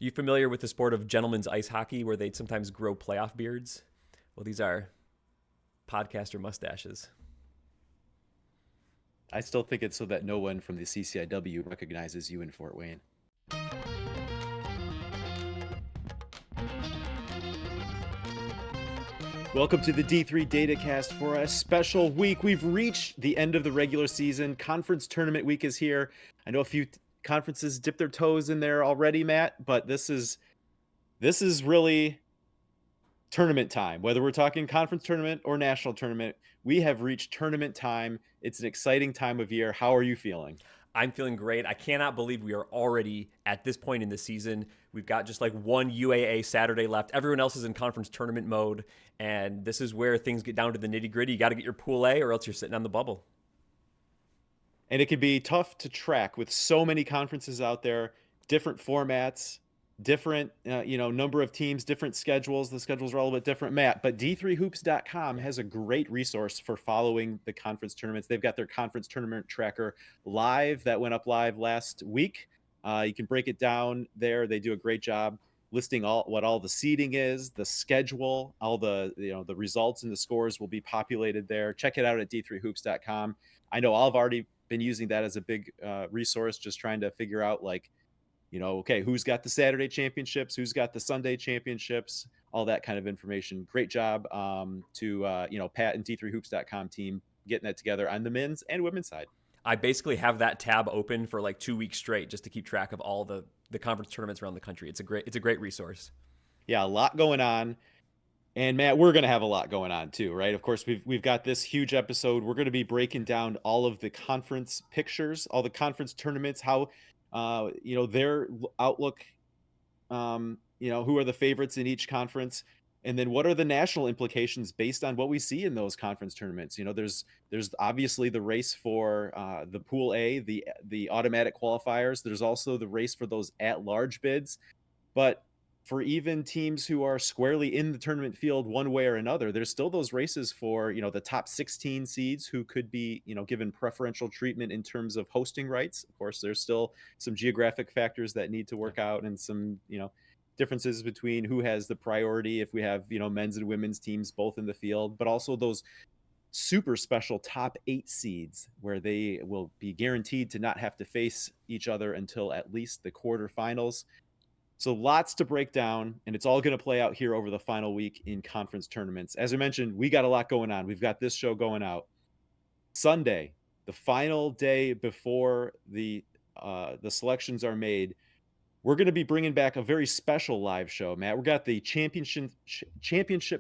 You familiar with the sport of gentlemen's ice hockey where they'd sometimes grow playoff beards? Well, these are podcaster mustaches. I still think it's so that no one from the CCIW recognizes you in Fort Wayne. Welcome to the D3 Datacast for a special week. We've reached the end of the regular season. Conference tournament week is here. I know a few conferences dip their toes in there already, Matt, but this is really tournament time. Whether we're talking conference tournament or national tournament, we have reached tournament time. It's an exciting time of year. How are you feeling? I'm feeling great. I cannot believe we are already at this point in the season. We've got just like one UAA Saturday left. Everyone else is in conference tournament mode, and this is where things get down to the nitty gritty. You got to get your pool A, or else you're sitting on the bubble. And it can be tough to track with so many conferences out there, different formats, different number of teams, different schedules. The schedules are all a bit different, Matt. But d3hoops.com Yeah. has a great resource for following the conference tournaments. They've got their conference tournament tracker live that went up live last week. You can break it down there. They do a great job listing all the seeding is, the schedule, all the results and the scores will be populated there. Check it out at d3hoops.com. I know I've already been using that as a big resource, just trying to figure out okay, who's got the Saturday championships, who's got the Sunday championships, all that kind of information. Great job to Pat and d3hoops.com team getting that together on the men's and women's side. I basically have that tab open for like 2 weeks straight just to keep track of all the conference tournaments around the country. It's a great resource. Yeah, a lot going on. And Matt, we're going to have a lot going on too, right? Of course, we've got this huge episode. We're going to be breaking down all of the conference pictures, all the conference tournaments, how their outlook, who are the favorites in each conference, and then what are the national implications based on what we see in those conference tournaments. There's obviously the race for the Pool A, the automatic qualifiers. There's also the race for those at-large bids, but for even teams who are squarely in the tournament field one way or another, there's still those races for, the top 16 seeds who could be, given preferential treatment in terms of hosting rights. Of course, there's still some geographic factors that need to work out and some, differences between who has the priority if we have, men's and women's teams both in the field, but also those super special top 8 seeds where they will be guaranteed to not have to face each other until at least the quarterfinals. So lots to break down, and it's all going to play out here over the final week in conference tournaments. As I mentioned, we got a lot going on. We've got this show going out Sunday, the final day before the selections are made. We're going to be bringing back a very special live show, Matt. We got the championship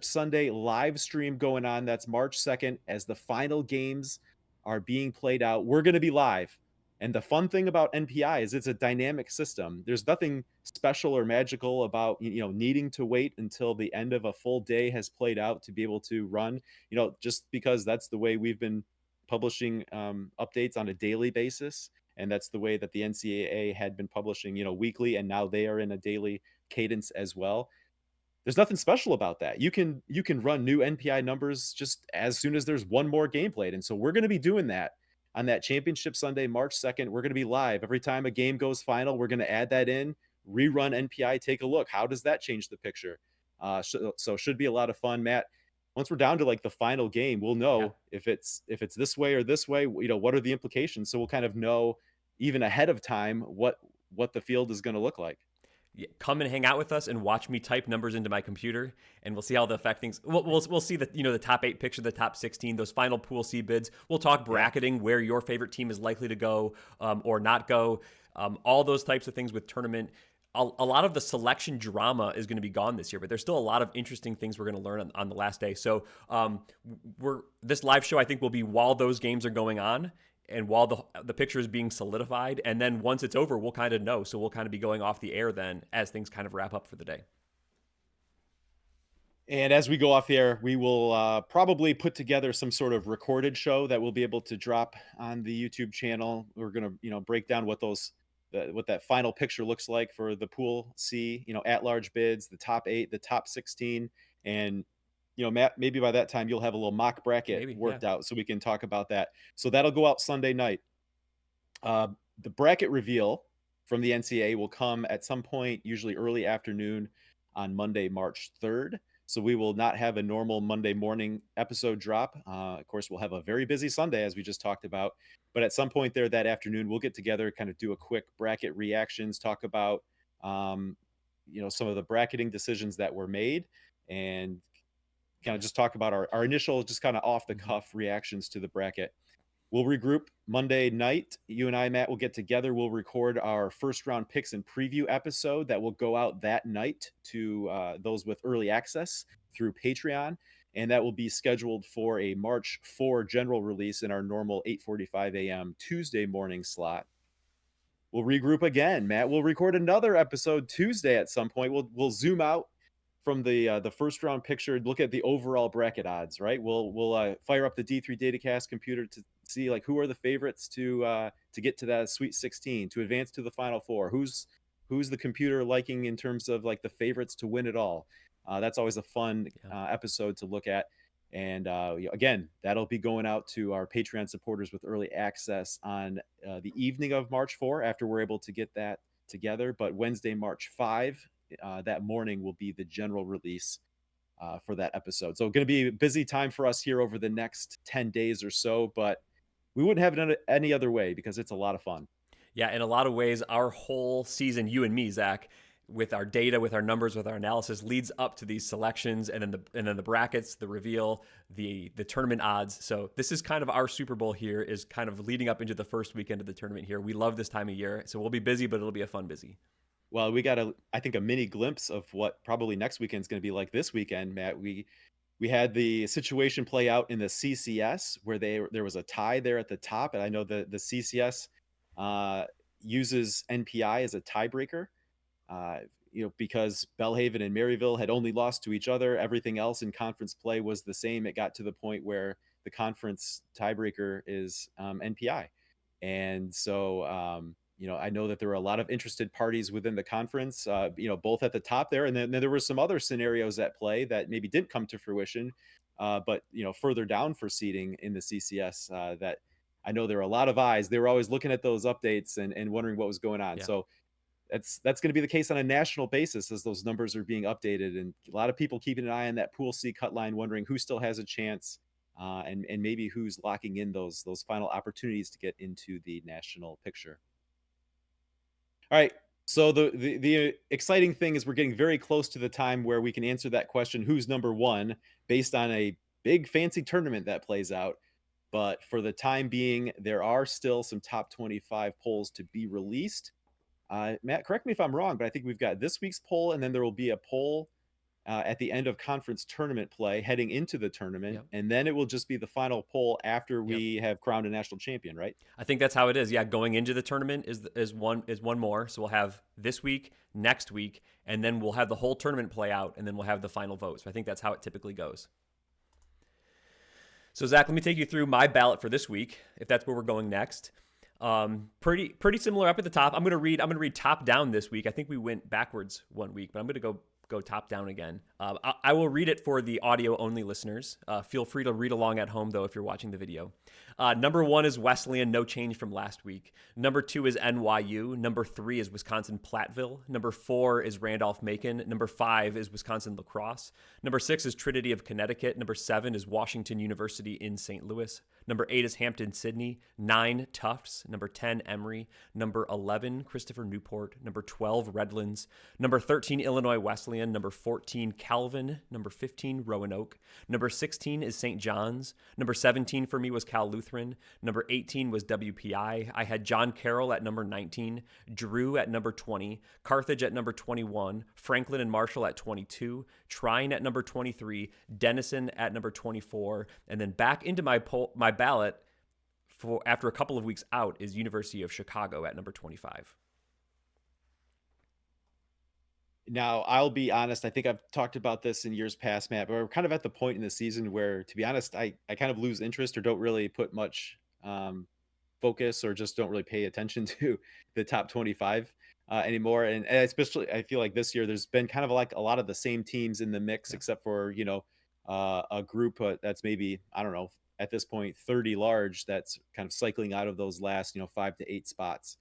Sunday live stream going on. That's March 2nd as the final games are being played out. We're going to be live. And the fun thing about NPI is it's a dynamic system. There's nothing special or magical about needing to wait until the end of a full day has played out to be able to run. Just because that's the way we've been publishing updates on a daily basis, and that's the way that the NCAA had been publishing, weekly, and now they are in a daily cadence as well. There's nothing special about that. You can run new NPI numbers just as soon as there's one more game played, and so we're going to be doing that on that championship Sunday, March 2nd. We're going to be live. Every time a game goes final, we're going to add that in, rerun NPI, take a look. How does that change the picture? So should be a lot of fun, Matt. Once we're down to like the final game, we'll know if it's this way or this way, what are the implications? So we'll kind of know even ahead of time what the field is going to look like. Yeah, come and hang out with us and watch me type numbers into my computer, and we'll see how they affect things. We'll see the top 8 picture, the top 16, those final Pool C bids. We'll talk bracketing, where your favorite team is likely to go or not go. All those types of things with tournament. A lot of the selection drama is going to be gone this year, but there's still a lot of interesting things we're going to learn on the last day. So this live show, I think, will be while those games are going on and while the picture is being solidified. And then once it's over, we'll kind of know. So we'll kind of be going off the air then as things kind of wrap up for the day. And as we go off the air, we will probably put together some sort of recorded show that we'll be able to drop on the YouTube channel. We're going to, break down what that final picture looks like for the Pool C, at-large bids, the top 8, the top 16, and Matt, maybe by that time you'll have a little mock bracket worked out so we can talk about that. So that'll go out Sunday night. The bracket reveal from the NCAA will come at some point, usually early afternoon on Monday, March 3rd. So we will not have a normal Monday morning episode drop. Of course, we'll have a very busy Sunday, as we just talked about. But at some point there that afternoon, we'll get together, kind of do a quick bracket reactions, talk about some of the bracketing decisions that were made, and kind of just talk about our initial, just kind of off the cuff reactions to the bracket. We'll regroup Monday night. You and I, Matt, will get together. We'll record our first round picks and preview episode that will go out that night to those with early access through Patreon. And that will be scheduled for a March 4 general release in our normal 8:45 a.m. Tuesday morning slot. We'll regroup again, Matt. We'll record another episode Tuesday at some point. We'll zoom out from the first round picture, look at the overall bracket odds, right? We'll fire up the D3 Datacast computer to see like who are the favorites to get to that Sweet 16, to advance to the Final Four. Who's the computer liking in terms of like the favorites to win it all? That's always a fun episode to look at. And again, that'll be going out to our Patreon supporters with early access on the evening of March 4 after we're able to get that together. But Wednesday, March 5, that morning will be the general release for that episode. So going to be a busy time for us here over the next 10 days or so, but we wouldn't have it any other way because it's a lot of fun. Yeah, in a lot of ways, our whole season, you and me, Zach, with our data, with our numbers, with our analysis, leads up to these selections, and then the brackets, the reveal, the tournament odds. So this is kind of our Super Bowl here, is kind of leading up into the first weekend of the tournament here. We love this time of year, so we'll be busy, but it'll be a fun busy. Well, we got I think a mini glimpse of what probably next weekend is going to be like this weekend, Matt. We had the situation play out in the CCS where there was a tie there at the top, and I know the CCS uses NPI as a tiebreaker. Because Belhaven and Maryville had only lost to each other. Everything else in conference play was the same. It got to the point where the conference tiebreaker is NPI. And so, I know that there were a lot of interested parties within the conference, both at the top there. And then there were some other scenarios at play that maybe didn't come to fruition, but, further down for seeding in the CCS that I know there are a lot of eyes. They were always looking at those updates and wondering what was going on. Yeah. So, that's going to be the case on a national basis as those numbers are being updated, and a lot of people keeping an eye on that Pool C cut line, wondering who still has a chance, and maybe who's locking in those final opportunities to get into the national picture. All right, so the exciting thing is we're getting very close to the time where we can answer that question, who's number one, based on a big fancy tournament that plays out. But for the time being, there are still some top 25 polls to be released. Matt, correct me if I'm wrong, but I think we've got this week's poll, and then there will be a poll at the end of conference tournament play heading into the tournament. Yep. And then it will just be the final poll after we have crowned a national champion, right? I think that's how it is. Yeah, going into the tournament is one more. So we'll have this week, next week, and then we'll have the whole tournament play out, and then we'll have the final vote. So I think that's how it typically goes. So Zach, let me take you through my ballot for this week, if that's where we're going next. Pretty similar up at the top. I'm gonna read top down this week. I think we went backwards one week, but I'm gonna go top down again. I will read it for the audio only listeners. Feel free to read along at home though if you're watching the video. Number 1 is Wesleyan, no change from last week. Number 2 is NYU. Number 3 is Wisconsin Platteville. Number 4 is Randolph-Macon. Number 5 is Wisconsin La Crosse. Number 6 is Trinity of Connecticut. Number 7 is Washington University in St. Louis. Number 8 is Hampton-Sydney. 9, Tufts. Number 10, Emory. Number 11, Christopher Newport. Number 12, Redlands. Number 13, Illinois Wesleyan. Number 14, Calvin. Number 15, Roanoke. Number 16 is St. John's. Number 17 for me was Cal Lutheran. Number 18 was WPI. I had John Carroll at number 19, Drew at number 20, Carthage at number 21, Franklin and Marshall at 22, Trine at number 23, Denison at number 24, and then back into my ballot for after a couple of weeks out is University of Chicago at number 25. Now, I'll be honest, I think I've talked about this in years past, Matt, but we're kind of at the point in the season where, to be honest, I kind of lose interest or don't really put much focus or just don't really pay attention to the top 25 anymore. And especially, I feel like this year there's been kind of like a lot of the same teams in the mix, except for, a group that's maybe, I don't know, at this point, 30 large that's kind of cycling out of those last, 5 to 8 spots.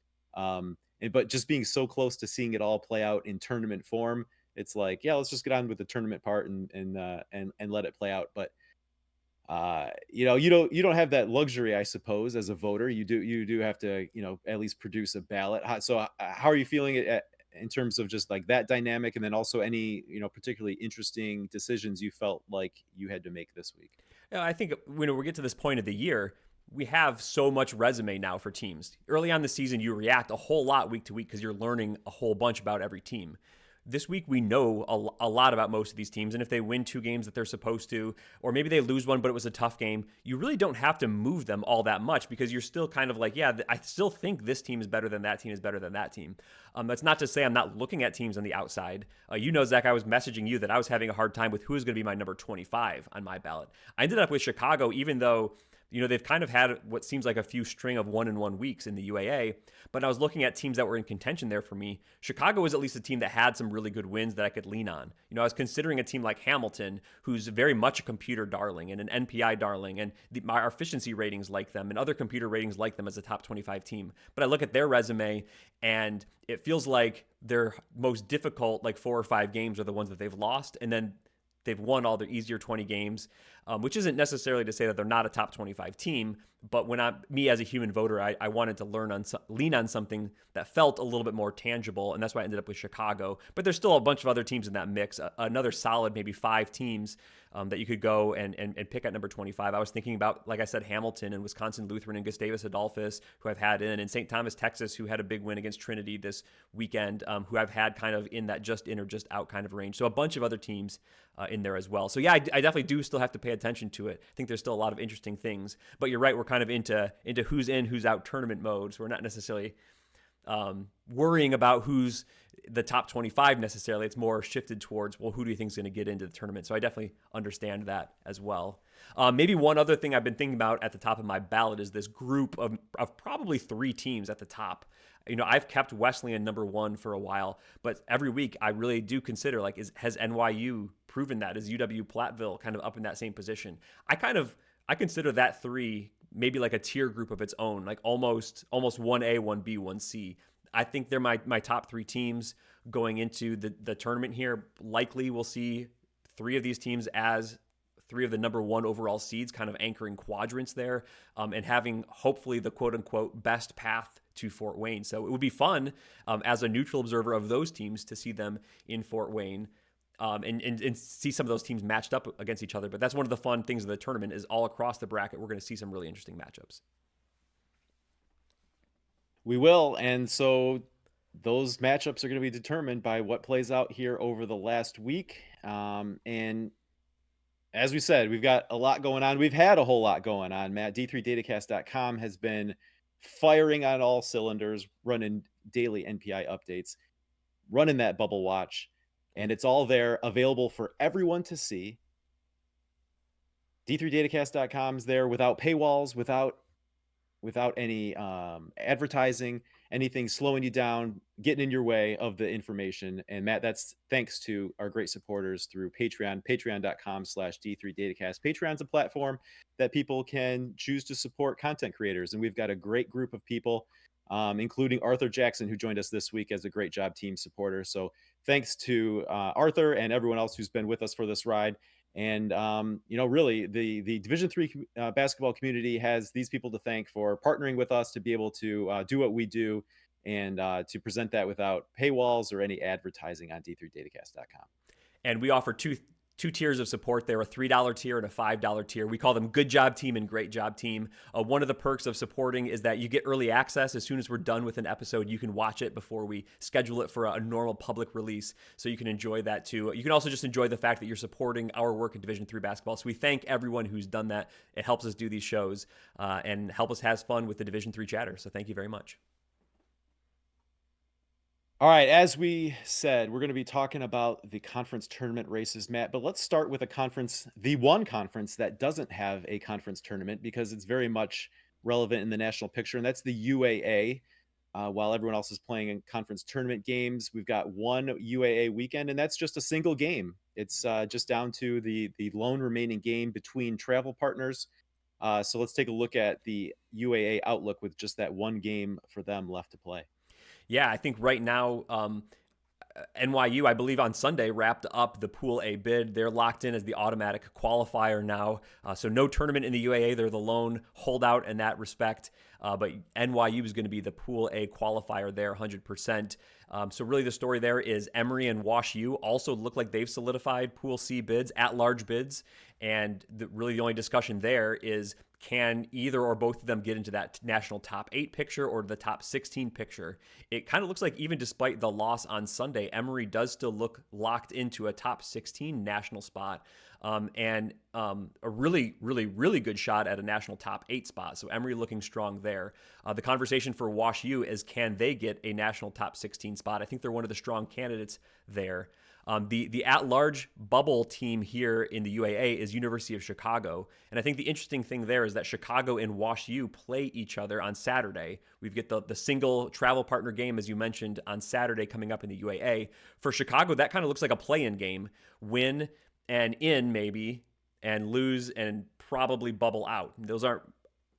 but just being so close to seeing it all play out in tournament form, it's like, yeah, let's just get on with the tournament part and let it play out. But you don't have that luxury, I suppose, as a voter. You do have to, at least produce a ballot. How are you feeling in terms of just like that dynamic, and then also any, particularly interesting decisions you felt like you had to make this week? I think when we get to this point of the year, we have so much resume now for teams. Early on in the season, you react a whole lot week to week because you're learning a whole bunch about every team. This week, we know a lot about most of these teams, and if they win 2 games that they're supposed to, or maybe they lose one, but it was a tough game, you really don't have to move them all that much because you're still kind of like, yeah, I still think this team is better than that team is better than that team. That's not to say I'm not looking at teams on the outside. Zach, I was messaging you that I was having a hard time with who is going to be my number 25 on my ballot. I ended up with Chicago, even though they've kind of had what seems like a few string of 1-1 weeks in the UAA, but I was looking at teams that were in contention there for me. Chicago was at least a team that had some really good wins that I could lean on. I was considering a team like Hamilton, who's very much a computer darling and an NPI darling, and our efficiency ratings like them and other computer ratings like them as a top 25 team. But I look at their resume, and it feels like their most difficult, like 4 or 5 games are the ones that they've lost, and then they've won all their easier 20 games, which isn't necessarily to say that they're not a top 25 team. But when me as a human voter, I wanted to lean on something that felt a little bit more tangible, and that's why I ended up with Chicago. But there's still a bunch of other teams in that mix, another solid maybe 5 teams that you could go and pick at number 25. I was thinking about, like I said, Hamilton and Wisconsin Lutheran and Gustavus Adolphus, who I've had in, and St. Thomas, Texas, who had a big win against Trinity this weekend, who I've had kind of in that just in or just out kind of range. So a bunch of other teams in there as well. So yeah, I definitely do still have to pay attention to it. I think there's still a lot of interesting things, but you're right. We're kind of into who's in, who's out tournament mode. So we're not necessarily worrying about who's the top 25 necessarily. It's more shifted towards, well, who do you think is going to get into the tournament? So I definitely understand that as well. Maybe one other thing I've been thinking about at the top of my ballot is this group of probably 3 teams at the top. I've kept Wesleyan number 1 for a while, but every week I really do consider, like, has NYU proven that? Is UW Platteville kind of up in that same position? I consider that 3 maybe like a tier group of its own, like almost 1A, 1B, 1C. I think they're my top 3 teams going into the tournament here. Likely we'll see 3 of these teams as 3 of the number 1 overall seeds, kind of anchoring quadrants there, and having hopefully the quote unquote best path to Fort Wayne. So it would be fun as a neutral observer of those teams to see them in Fort Wayne. And see some of those teams matched up against each other. But that's one of the fun things of the tournament is all across the bracket, we're going to see some really interesting matchups. We will. And so those matchups are going to be determined by what plays out here over the last week. And as we said, we've got a lot going on. We've had a whole lot going on, Matt. D3Datacast.com has been firing on all cylinders, running daily NPI updates, running that bubble watch, and it's all there available for everyone to see. D3Datacast.com is there without paywalls, without any advertising, anything slowing you down, getting in your way of the information. And Matt, that's thanks to our great supporters through Patreon, patreon.com/D3Datacast. Patreon's a platform that people can choose to support content creators. And we've got a great group of people, including Arthur Jackson, who joined us this week as a great job team supporter. So thanks to Arthur and everyone else who's been with us for this ride. And really, the Division III basketball community has these people to thank for partnering with us to be able to do what we do and to present that without paywalls or any advertising on D3Datacast.com. And we offer two tiers of support there, a $3 tier and a $5 tier. We call them Good Job Team and Great Job Team. One of the perks of supporting is that you get early access. As soon as we're done with an episode, you can watch it before we schedule it for a normal public release. So you can enjoy that too. You can also just enjoy the fact that you're supporting our work in Division III basketball. So we thank everyone who's done that. It helps us do these shows and help us have fun with the Division III chatter. So thank you very much. All right, as we said, we're going to be talking about the conference tournament races, Matt, but let's start with the one conference that doesn't have a conference tournament because it's very much relevant in the national picture, and that's the UAA. While everyone else is playing in conference tournament games, we've got one UAA weekend, and that's just a single game. It's just down to the lone remaining game between travel partners. So let's take a look at the UAA outlook with just that one game for them left to play. Yeah, I think right now, NYU, I believe on Sunday, wrapped up the Pool A bid. They're locked in as the automatic qualifier now. So no tournament in the UAA. They're the lone holdout in that respect. But NYU is going to be the Pool A qualifier there, 100%. So really the story there is Emory and Wash U also look like they've solidified Pool C bids, at-large bids. And really the only discussion there is, can either or both of them get into that national top 8 picture or the top 16 picture? It kind of looks like even despite the loss on Sunday, Emory does still look locked into a top 16 national spot, and a really, really, really good shot at a national top 8 spot. So Emory looking strong there. The conversation for Wash U is, can they get a national top 16 spot? I think they're one of the strong candidates there. The at-large bubble team here in the UAA is University of Chicago. And I think the interesting thing there is that Chicago and Wash U play each other on Saturday. We've got the single travel partner game, as you mentioned, on Saturday coming up in the UAA. For Chicago, that kind of looks like a play-in game. Win and in, maybe, and lose and probably bubble out. Those aren't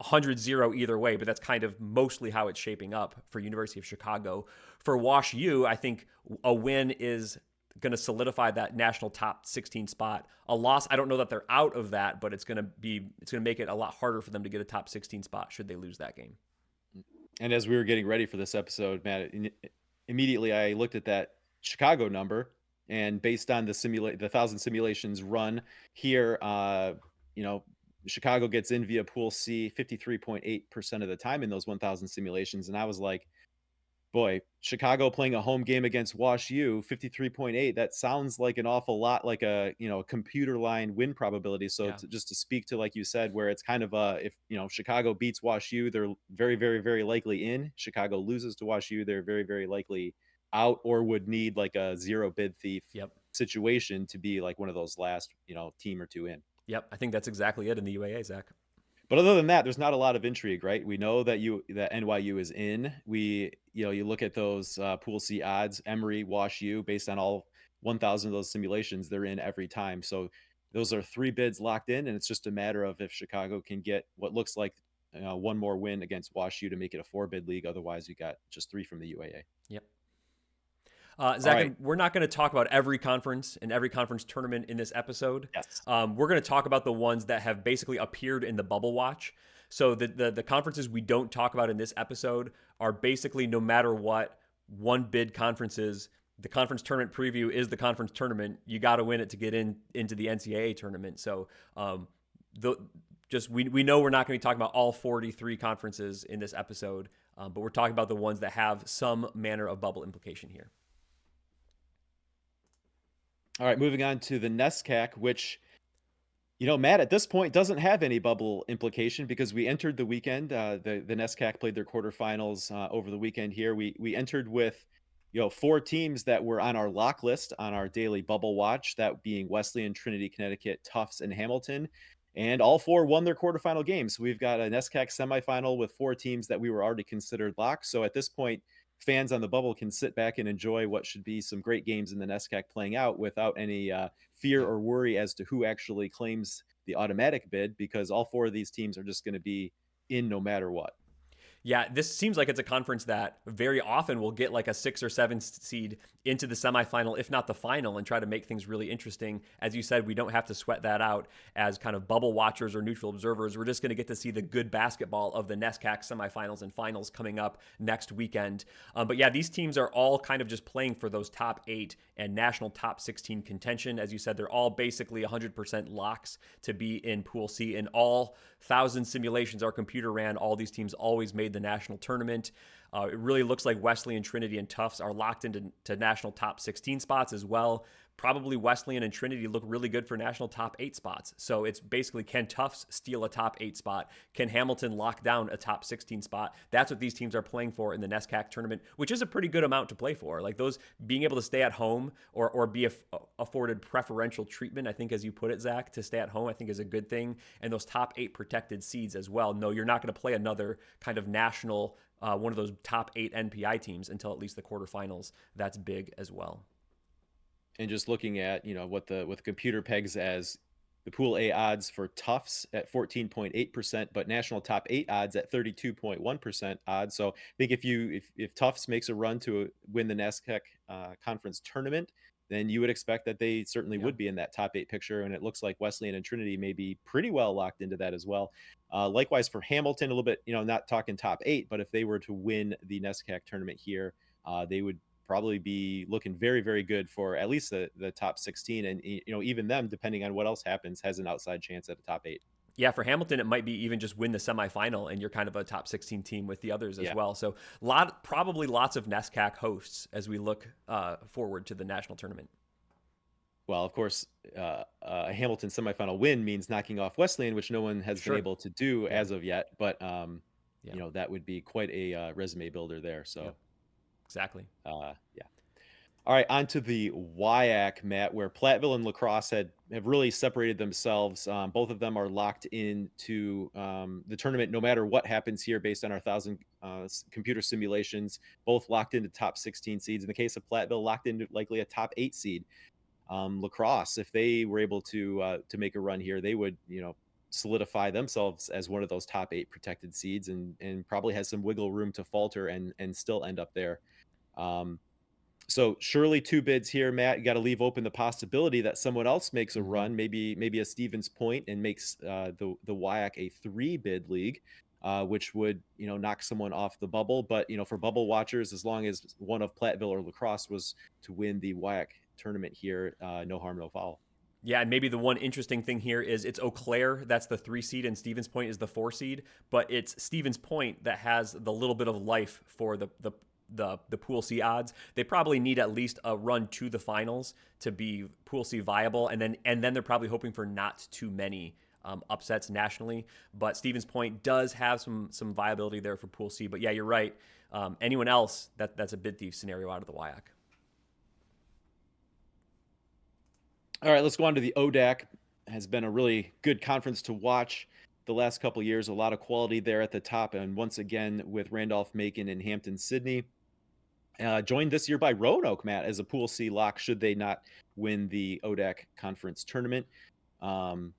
100-0 either way, but that's kind of mostly how it's shaping up for University of Chicago. For Wash U, I think a win is going to solidify that national top 16 spot. A loss, I don't know that they're out of that, but it's going to make it a lot harder for them to get a top 16 spot should they lose that game. And as we were getting ready for this episode, Matt, immediately I looked at that Chicago number, and based on the 1,000 simulations run here, Chicago gets in via Pool C 53.8% of the time in those 1,000 simulations, and I was like, boy, Chicago playing a home game against Wash U, 53.8. That sounds like an awful lot like a computer line win probability. So Yeah. just to speak to, like you said, where it's kind of if Chicago beats Wash U, they're very, very, very likely in. Chicago loses to Wash U, they're very, very likely out, or would need like a zero bid thief Yep. situation to be like one of ththose last team or two in. Yep. I think that's exactly it in the UAA, Zach. But other than that, there's not a lot of intrigue, right? We know that NYU is in. You look at those Pool C odds, Emory, Wash U, based on all 1,000 of those simulations, they're in every time. So those are 3 bids locked in, and it's just a matter of if Chicago can get what looks like one more win against Wash U to make it a 4-bid league. Otherwise, you got just 3 from the UAA. Yep. Zach, right. We're not going to talk about every conference and every conference tournament in this episode. Yes. We're going to talk about the ones that have basically appeared in the bubble watch. So the conferences we don't talk about in this episode are basically, no matter what, one bid conferences. The conference tournament preview is the conference tournament. You got to win it to get into the NCAA tournament. So we know we're not going to be talking about all 43 conferences in this episode, but we're talking about the ones that have some manner of bubble implication here. All right, moving on to the Nescac, which, Matt, at this point doesn't have any bubble implication because we entered the weekend. The Nescac played their quarterfinals over the weekend here. We entered with, 4 teams that were on our lock list on our daily bubble watch, that being Wesleyan, Trinity, Connecticut, Tufts, and Hamilton. And all 4 won their quarterfinal games. So we've got a Nescac semifinal with 4 teams that we were already considered locked. So at this point, fans on the bubble can sit back and enjoy what should be some great games in the Nescac playing out without any fear or worry as to who actually claims the automatic bid, because all 4 of these teams are just going to be in no matter what. Yeah, this seems like it's a conference that very often will get like a 6 or 7 seed into the semifinal, if not the final, and try to make things really interesting. As you said, we don't have to sweat that out as kind of bubble watchers or neutral observers. We're just going to get to see the good basketball of the Nescac semifinals and finals coming up next weekend. But yeah, these teams are all kind of just playing for those top 8 and national top 16 contention. As you said, they're all basically 100% locks to be in Pool C. In all 1,000 simulations our computer ran, all these teams always made the national tournament. It really looks like Wesleyan, Trinity, and Tufts are locked into national top 16 spots as well. Probably Wesleyan and Trinity look really good for national top 8 spots. So it's basically, can Tufts steal a top 8 spot? Can Hamilton lock down a top 16 spot? That's what these teams are playing for in the Nescac tournament, which is a pretty good amount to play for. Like those, being able to stay at home or be afforded preferential treatment, I think, as you put it, Zach, to stay at home, I think is a good thing. And those top 8 protected seeds as well. No, you're not going to play another kind of national, one of those top 8 NPI teams until at least the quarterfinals. That's big as well. And just looking at what the computer pegs as the Pool A odds for Tufts at 14.8%, but national top 8 odds at 32.1% odds. So I think if Tufts makes a run to win the NESCAC conference tournament, then you would expect that they certainly Yeah. would be in that top 8 picture. And it looks like Wesleyan and Trinity may be pretty well locked into that as well. Likewise for Hamilton, a little bit, not talking top 8, but if they were to win the NESCAC tournament here, they would probably be looking very, very good for at least the top 16. And, even them, depending on what else happens, has an outside chance at a top 8. Yeah, for Hamilton, it might be even just win the semifinal, and you're kind of a top 16 team with the others as well. So probably lots of NESCAC hosts as we look forward to the national tournament. Well, of course, a Hamilton semifinal win means knocking off Wesleyan, which no one has been able to do as of yet. But that would be quite a resume builder there. So exactly. All right, on to the WIAC, Matt, where Platteville and La Crosse have really separated themselves. Both of them are locked into the tournament no matter what happens here based on our 1,000 computer simulations, both locked into top 16 seeds. In the case of Platteville, locked into likely a top 8 seed. La Crosse, if they were able to make a run here, they would, solidify themselves as one of those top 8 protected seeds and probably has some wiggle room to falter and still end up there. So surely 2 bids here, Matt. You got to leave open the possibility that someone else makes a run, maybe a Stevens Point, and makes the WIAC a 3-bid league, which would knock someone off the bubble. But for bubble watchers, as long as one of Platteville or La Crosse was to win the WIAC tournament here, no harm, no foul. Yeah, and maybe the one interesting thing here is it's Eau Claire, that's the 3 seed, and Stevens Point is the 4 seed. But it's Stevens Point that has the little bit of life for the Pool C odds. They probably need at least a run to the finals to be Pool C viable, and then they're probably hoping for not too many upsets nationally. But Stevens Point does have some viability there for Pool C. But yeah, you're right. Anyone else, that's a bid thief scenario out of the WIAC. All right, let's go on to the Odac. Has been a really good conference to watch the last couple of years. A lot of quality there at the top, and once again with Randolph-Macon and Hampton-Sydney. Joined this year by Roanoke, Matt, as a Pool C lock should they not win the Odac conference tournament. Once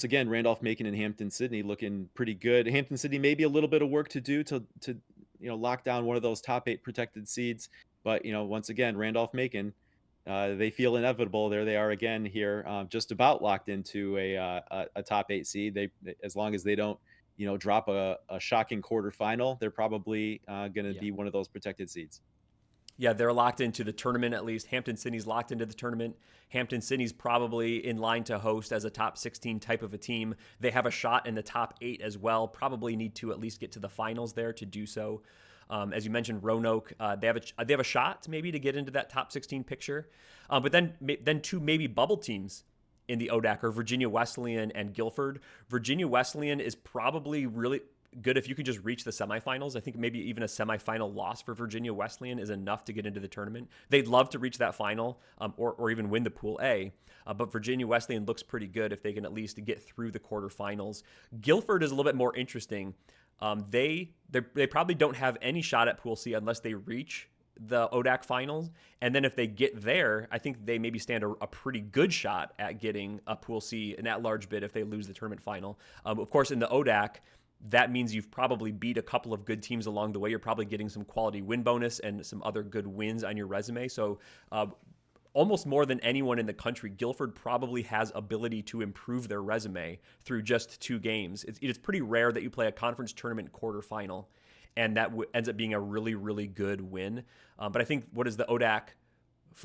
again, Randolph-Macon and Hampton-Sydney looking pretty good. Hampton-Sydney maybe a little bit of work to do to lock down one of those top 8 protected seeds. But once again, Randolph-Macon, they feel inevitable. There they are again here, just about locked into a top 8 seed. They, as long as they don't drop a shocking quarterfinal, they're probably going to be one of those protected seeds. Yeah, they're locked into the tournament at least. Hampton-Sydney's locked into the tournament. Hampton-Sydney's probably in line to host as a top 16 type of a team. They have a shot in the top 8 as well. Probably need to at least get to the finals there to do so. As you mentioned, Roanoke, they have a shot maybe to get into that top 16 picture. But then 2 maybe bubble teams in the Odac are Virginia Wesleyan and Guilford. Virginia Wesleyan is probably really good if you can just reach the semifinals. I think maybe even a semifinal loss for Virginia Wesleyan is enough to get into the tournament. They'd love to reach that final or even win the Pool A. But Virginia Wesleyan looks pretty good if they can at least get through the quarterfinals. Guilford is a little bit more interesting. They probably don't have any shot at Pool C unless they reach the Odac finals. And then if they get there, I think they maybe stand a pretty good shot at getting a Pool C, an at-large bid if they lose the tournament final. Of course, in the Odac, that means you've probably beat a couple of good teams along the way. You're probably getting some quality win bonus and some other good wins on your resume. So almost more than anyone in the country, Guilford probably has ability to improve their resume through just 2 games. It's pretty rare that you play a conference tournament quarterfinal and that ends up being a really, really good win. But I think what is the Odac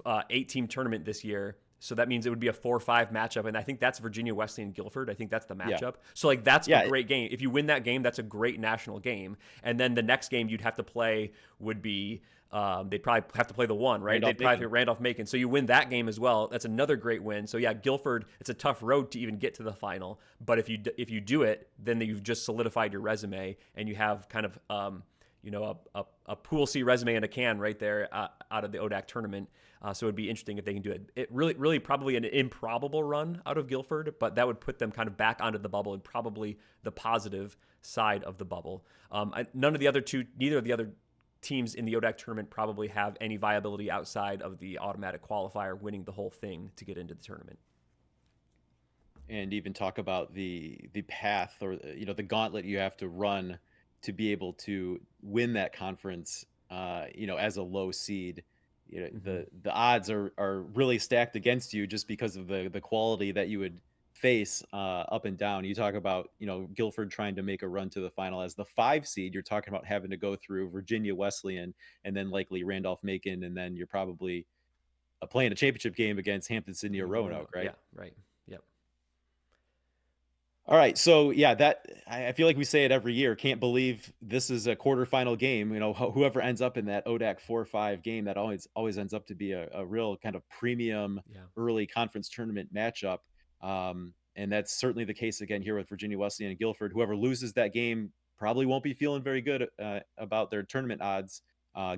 8-team tournament this year? So that means it would be a 4-5 matchup. And I think that's Virginia Wesleyan and Guilford. I think that's the matchup. Yeah. So that's a great game. If you win that game, that's a great national game. And then the next game you'd have to play would be, they'd probably have to play the 1, right? They'd probably Randolph-Macon. So you win that game as well. That's another great win. So yeah, Guilford, it's a tough road to even get to the final. But if you do it, then you've just solidified your resume and you have kind of, a Pool C resume in a can right there out of the Odac tournament. So it'd be interesting if they can do it. It really probably an improbable run out of Guilford, but that would put them kind of back onto the bubble and probably the positive side of the bubble. Neither of the other teams in the Odac tournament probably have any viability outside of the automatic qualifier winning the whole thing to get into the tournament. and even talk about the path, or the gauntlet you have to run to be able to win that conference, as a low seed. Hmm. The odds are really stacked against you just because of the quality that you would face, up and down. You talk about, Guilford trying to make a run to the final as the 5 seed. You're talking about having to go through Virginia Wesleyan and then likely Randolph-Macon, and then you're probably playing a championship game against Hampton-Sydney or Roanoke, right? Yeah, right. Yep. All right, so yeah, that I feel like we say it every year. Can't believe this is a quarterfinal game. Whoever ends up in that Odac 4-5 game, that always ends up to be a real kind of premium Yeah. early conference tournament matchup. And that's certainly the case again here with Virginia Wesleyan and Guilford. Whoever loses that game probably won't be feeling very good about their tournament odds.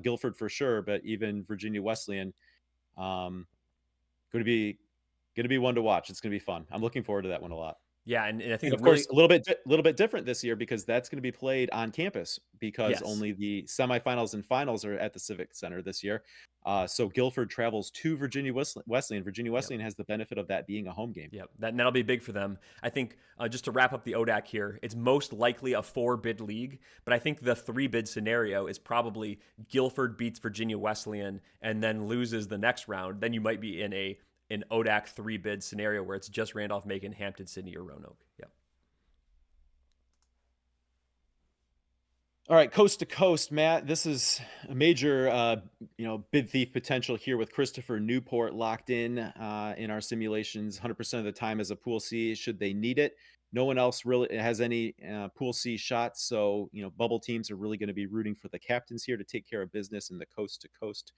Guilford for sure, but even Virginia Wesleyan, um, going to be one to watch. It's going to be fun. I'm looking forward to that one a lot. Yeah, and I And think of really, course, a little bit different this year because that's gonna be played on campus because yes. only the semifinals and finals are at the Civic Center this year. So Guilford travels to Virginia Wesleyan. Virginia Yep. Wesleyan has the benefit of that being a home game. Yep, that'll be big for them. I think just to wrap up the ODAC here, it's most likely a 4-bid league, but I think the 3-bid scenario is probably Guilford beats Virginia Wesleyan and then loses the next round. Then you might be in an ODAC 3-bid scenario where it's just Randolph-Macon, Hampton-Sydney, or Roanoke. Yep. All right, coast to coast, Matt. This is a major, bid thief potential here with Christopher Newport locked in our simulations 100% of the time as a Pool C should they need it. No one else really has any Pool C shots, so bubble teams are really going to be rooting for the captains here to take care of business in the coast to coast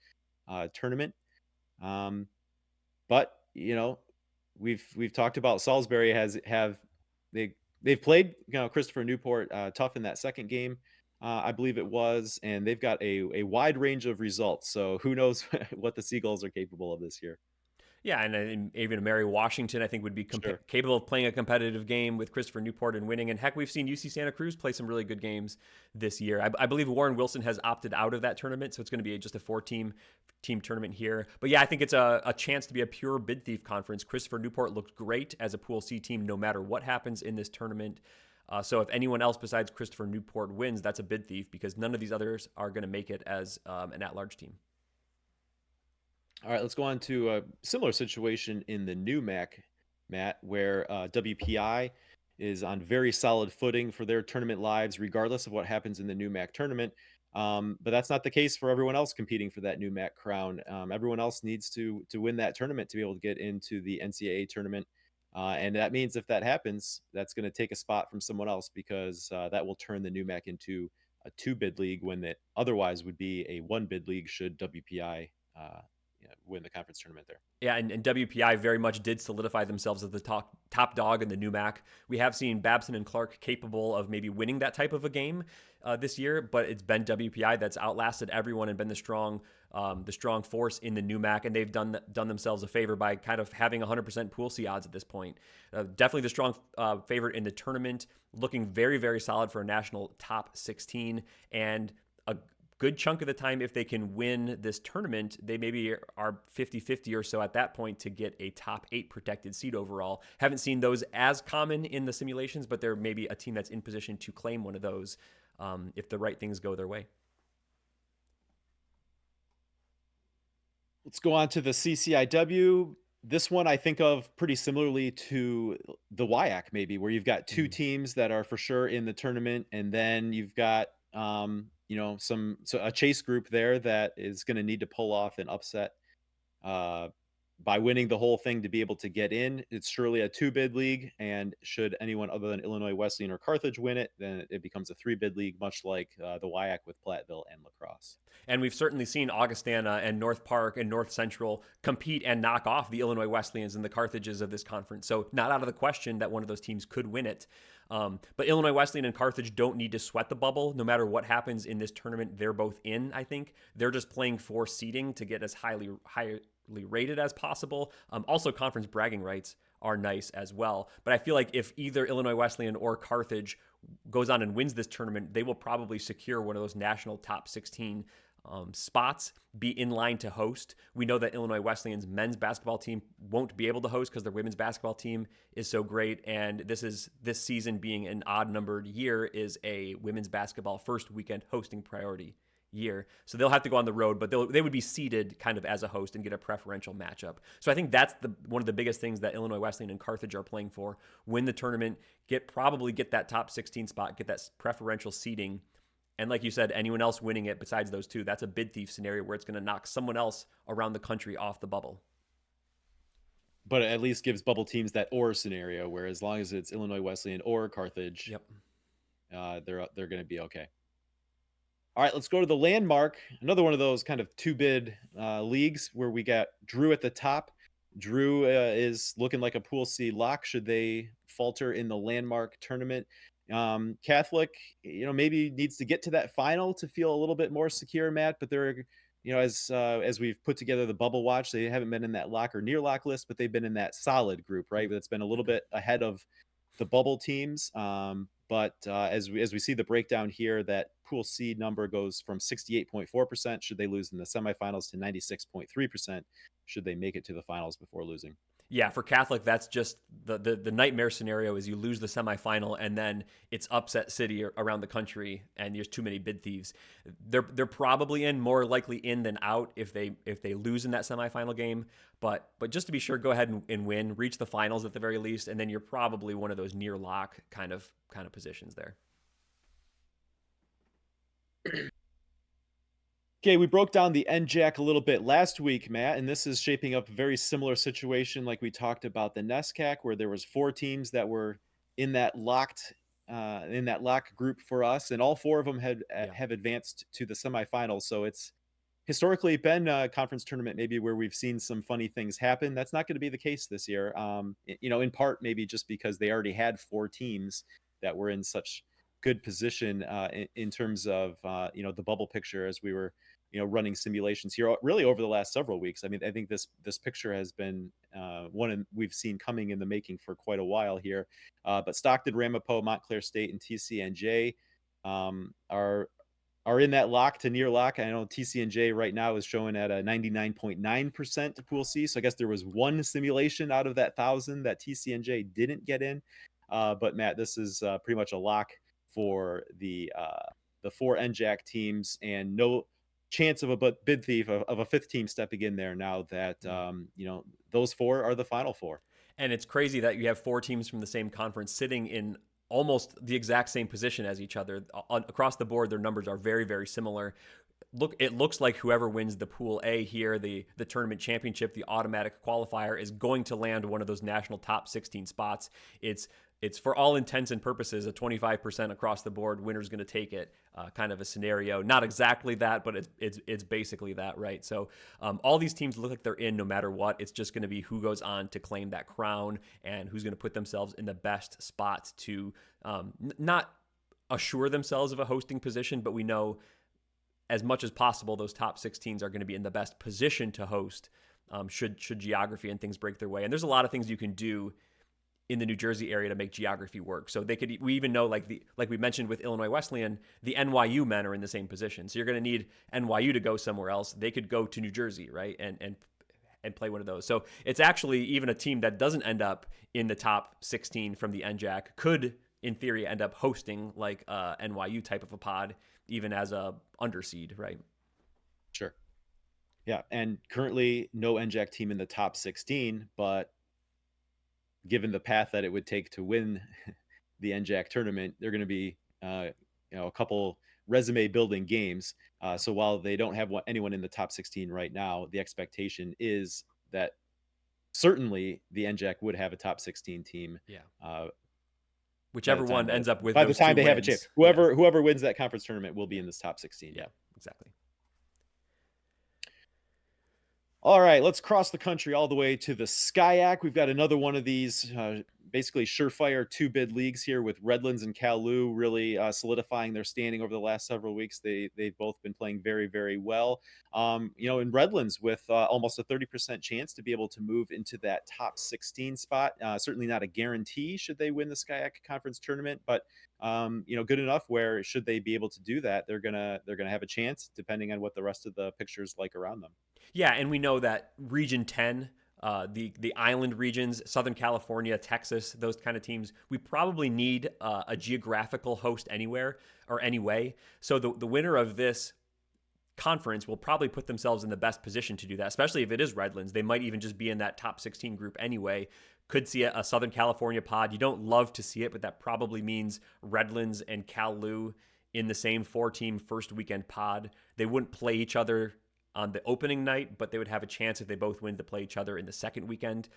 tournament. Um, but we've talked about Salisbury they've played Christopher Newport tough in that second game, I believe it was, and they've got a wide range of results. So who knows what the Seagulls are capable of this year? Yeah, and even Mary Washington, I think, would be Sure. capable of playing a competitive game with Christopher Newport and winning. And heck, we've seen UC Santa Cruz play some really good games this year. I believe Warren Wilson has opted out of that tournament, so it's going to be just a 4-team tournament here. But yeah, I think it's a chance to be a pure bid thief conference. Christopher Newport looked great as a Pool C team, no matter what happens in this tournament. So if anyone else besides Christopher Newport wins, that's a bid thief because none of these others are going to make it as an at-large team. All right, let's go on to a similar situation in the Newmac, Matt, where WPI is on very solid footing for their tournament lives, regardless of what happens in the Newmac tournament. But that's not the case for everyone else competing for that Newmac crown. Everyone else needs to win that tournament to be able to get into the NCAA tournament. And that means if that happens, that's going to take a spot from someone else because that will turn the Newmac into a 2-bid league when it otherwise would be a 1-bid league should WPI win the conference tournament there. Yeah, and WPI very much did solidify themselves as the top dog in the Newmac. We have seen Babson and Clark capable of maybe winning that type of a game this year, but it's been WPI that's outlasted everyone and been the strong force in the Newmac, and they've done themselves a favor by kind of having 100% Pool C odds at this point. Definitely the strong favorite in the tournament, looking very, very solid for a national top 16, and a good chunk of the time, if they can win this tournament, they maybe are 50-50 or so at that point to get a top 8 protected seed overall. Haven't seen those as common in the simulations, but there may be a team that's in position to claim one of those if the right things go their way. Let's go on to the CCIW. This one I think of pretty similarly to the WIAC, maybe, where you've got 2 teams that are for sure in the tournament, and then you've got a chase group there that is going to need to pull off an upset uh, by winning the whole thing to be able to get in. It's surely a 2-bid league, and should anyone other than Illinois Wesleyan or Carthage win it, then it becomes a 3-bid league, much like the WIAC with Platteville and La Crosse. And we've certainly seen Augustana and North Park and North Central compete and knock off the Illinois Wesleyans and the Carthages of this conference. So not out of the question that one of those teams could win it. But Illinois Wesleyan and Carthage don't need to sweat the bubble. No matter what happens in this tournament, they're both in, I think. They're just playing for seeding to get as highly rated as possible. Also, conference bragging rights are nice as well. But I feel like if either Illinois Wesleyan or Carthage goes on and wins this tournament, they will probably secure one of those national top 16 spots be in line to host. We know that Illinois Wesleyan's men's basketball team won't be able to host because their women's basketball team is so great. And this season being an odd numbered year is a women's basketball first weekend hosting priority year. So they'll have to go on the road, but they would be seeded kind of as a host and get a preferential matchup. So I think that's one of the biggest things that Illinois Wesleyan and Carthage are playing for. Win the tournament, probably get that top 16 spot, get that preferential seeding. And like you said, anyone else winning it besides those two, that's a bid thief scenario where it's going to knock someone else around the country off the bubble. But it at least gives bubble teams that or scenario, where as long as it's Illinois Wesleyan or Carthage, yep, they're going to be okay. All right, let's go to the Landmark. Another one of those kind of two-bid leagues where we got Drew at the top. Drew is looking like a Pool C lock should they falter in the Landmark tournament. Catholic, maybe needs to get to that final to feel a little bit more secure, Matt. But they're, as we've put together the bubble watch, they haven't been in that lock or near lock list, but they've been in that solid group, right? That's been a little bit ahead of the bubble teams. But as we see the breakdown here, that Pool C number goes from 68.4% should they lose in the semifinals to 96.3% should they make it to the finals before losing. Yeah, for Catholic, that's just the nightmare scenario is you lose the semifinal and then it's upset city around the country and there's too many bid thieves. They're probably more likely in than out if they lose in that semifinal game. But just to be sure, go ahead and win, reach the finals at the very least, and then you're probably one of those near lock kind of positions there. Okay, we broke down the NJAC a little bit last week, Matt, and this is shaping up a very similar situation like we talked about the Nescac, where there was 4 teams that were in that lock group for us, and all 4 of them have advanced to the semifinals. So it's historically been a conference tournament maybe where we've seen some funny things happen. That's not going to be the case this year. In part maybe just because they already had 4 teams that were in such good position in terms of the bubble picture as we were running simulations here really over the last several weeks. I mean, I think this picture has been one we've seen coming in the making for quite a while here. But Stockton, Ramapo, Montclair State, and TCNJ are in that lock to near lock. I know TCNJ right now is showing at a 99.9% to Pool C. So I guess there was one simulation out of that 1,000 that TCNJ didn't get in. But Matt, this is pretty much a lock for the 4 NJAC teams, and no chance of a bid thief of a 5th team stepping in there now that those 4 are the final 4. And it's crazy that you have 4 teams from the same conference sitting in almost the exact same position as each other. Across the board, their numbers are very, very similar. It looks like whoever wins the Pool A here, the tournament championship, the automatic qualifier, is going to land one of those national top 16 spots. It's for all intents and purposes a 25% across the board winner's going to take it kind of a scenario. Not exactly that, but it's basically that, right? So all these teams look like they're in no matter what. It's just going to be who goes on to claim that crown and who's going to put themselves in the best spots to not assure themselves of a hosting position, but we know as much as possible those top 16s are going to be in the best position to host should geography and things break their way. And there's a lot of things you can do in the New Jersey area to make geography work. So we even know like we mentioned with Illinois Wesleyan, the NYU men are in the same position. So you're going to need NYU to go somewhere else. They could go to New Jersey, right? And play one of those. So it's actually even a team that doesn't end up in the top 16 from the NJAC could in theory end up hosting like a NYU type of a pod, even as a underseed, right? Sure. Yeah. And currently no NJAC team in the top 16, but given the path that it would take to win the NJAC tournament, they're going to be, a couple resume building games. So while they don't have anyone in the top 16 right now, the expectation is that certainly the NJAC would have a top 16 team. Yeah. Whichever one ends up with by the time they have a chance. Whoever wins that conference tournament will be in this top 16. Yeah, exactly. All right, let's cross the country all the way to the SCIAC. We've got another one of these basically surefire two-bid leagues here with Redlands and Cal-Loo really solidifying their standing over the last several weeks. They've both been playing very, very well. In Redlands with almost a 30% chance to be able to move into that top 16 spot. Certainly not a guarantee should they win the SCIAC conference tournament, but good enough where should they be able to do that, they're gonna have a chance depending on what the rest of the picture's like around them. Yeah, and we know that Region 10, the island regions, Southern California, Texas, those kind of teams, we probably need a geographical host anywhere or anyway. So the winner of this conference will probably put themselves in the best position to do that, especially if it is Redlands. They might even just be in that top 16 group anyway. Could see a Southern California pod. You don't love to see it, but that probably means Redlands and Cal-Loo in the same 4-team first weekend pod. They wouldn't play each other on the opening night, but they would have a chance if they both win to play each other in the second weekend.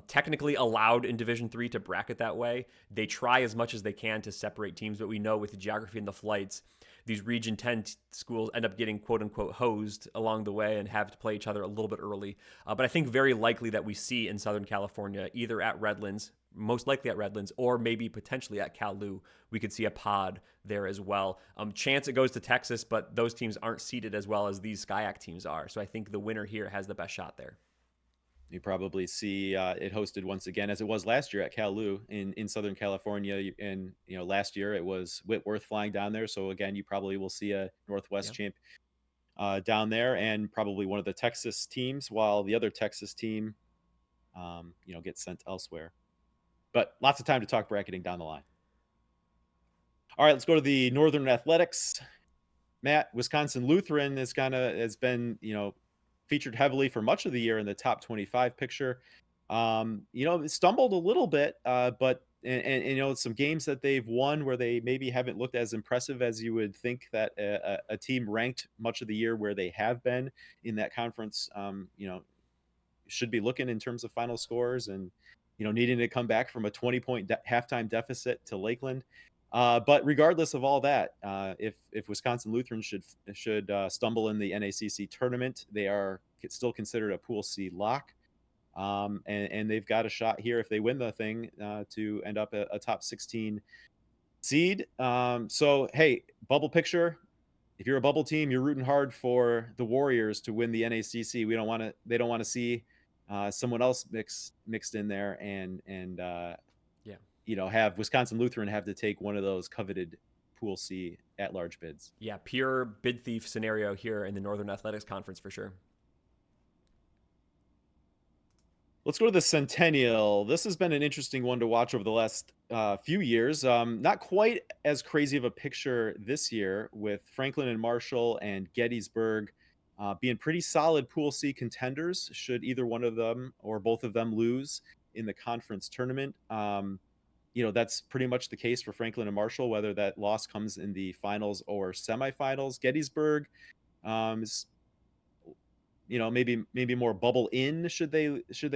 Technically allowed in Division III to bracket that way. They try as much as they can to separate teams, but we know with the geography and the flights, these Region 10 schools end up getting quote-unquote hosed along the way and have to play each other a little bit early. But I think very likely that we see in Southern California, either at Redlands, most likely at Redlands, or maybe potentially at Cal-Loo, we could see a pod there as well. Chance it goes to Texas, but those teams aren't seeded as well as these SCIAC teams are. So I think the winner here has the best shot there. You probably see it hosted once again, as it was last year at Cal-Loo in Southern California. And, last year it was Whitworth flying down there. So again, you probably will see a Northwest champ down there, and probably one of the Texas teams, while the other Texas team, gets sent elsewhere. But lots of time to talk bracketing down the line. All right, let's go to the Northern Athletics. Matt, Wisconsin Lutheran has been, featured heavily for much of the year in the top 25 picture. It stumbled a little bit, but some games that they've won where they maybe haven't looked as impressive as you would think that a team ranked much of the year where they have been in that conference, should be looking in terms of final scores and, needing to come back from a 20-point halftime deficit to Lakeland. But regardless of all that, if Wisconsin Lutheran should stumble in the NACC tournament, they are still considered a Pool C lock, and they've got a shot here if they win the thing to end up a top 16 seed. So hey, bubble picture. If you're a bubble team, you're rooting hard for the Warriors to win the NACC. They don't want to see someone else mixed in there and have Wisconsin Lutheran have to take one of those coveted Pool C at-large bids. Yeah, pure bid thief scenario here in the Northern Athletics Conference for sure. Let's go to the Centennial. This has been an interesting one to watch over the last few years. Not quite as crazy of a picture this year, with Franklin and Marshall and Gettysburg being pretty solid Pool C contenders should either one of them or both of them lose in the conference tournament. That's pretty much the case for Franklin and Marshall, whether that loss comes in the finals or semifinals. Gettysburg is, maybe more bubble in should they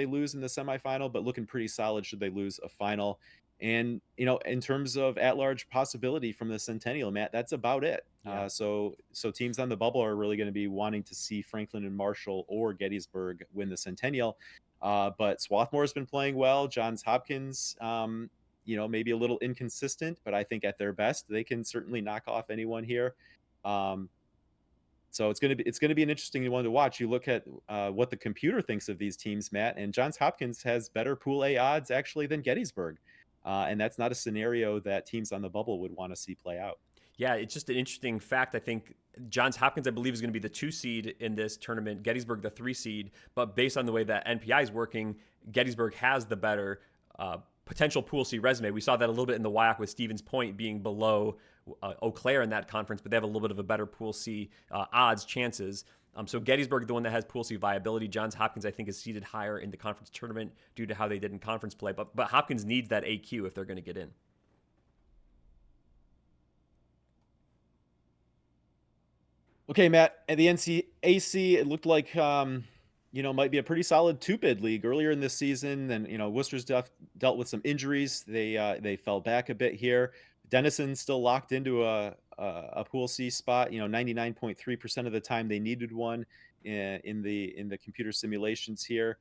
lose in the semifinal, but looking pretty solid should they lose a final. And, in terms of at-large possibility from the Centennial, Matt, that's about it. Yeah. So teams on the bubble are really going to be wanting to see Franklin and Marshall or Gettysburg win the Centennial. But Swarthmore's been playing well. Johns Hopkins, maybe a little inconsistent, but I think at their best, they can certainly knock off anyone here. So it's going to be an interesting one to watch. You look at what the computer thinks of these teams, Matt, and Johns Hopkins has better Pool A odds actually than Gettysburg. And that's not a scenario that teams on the bubble would want to see play out. Yeah, it's just an interesting fact. I think Johns Hopkins, I believe, is going to be the 2 seed in this tournament, Gettysburg the 3 seed. But based on the way that NPI is working, Gettysburg has the better potential Pool C resume. We saw that a little bit in the WIAC with Stevens Point being below Eau Claire in that conference, but they have a little bit of a better Pool C odds chances. So Gettysburg, the one that has Pool C viability. Johns Hopkins, I think, is seeded higher in the conference tournament due to how they did in conference play. But Hopkins needs that AQ if they're going to get in. Okay, Matt, at the NCAC, it looked like might be a pretty solid two-bid league earlier in this season. Then Worcester's dealt with some injuries. They fell back a bit here. Denison still locked into a Pool C spot. 99.3% of the time they needed one in the computer simulations here.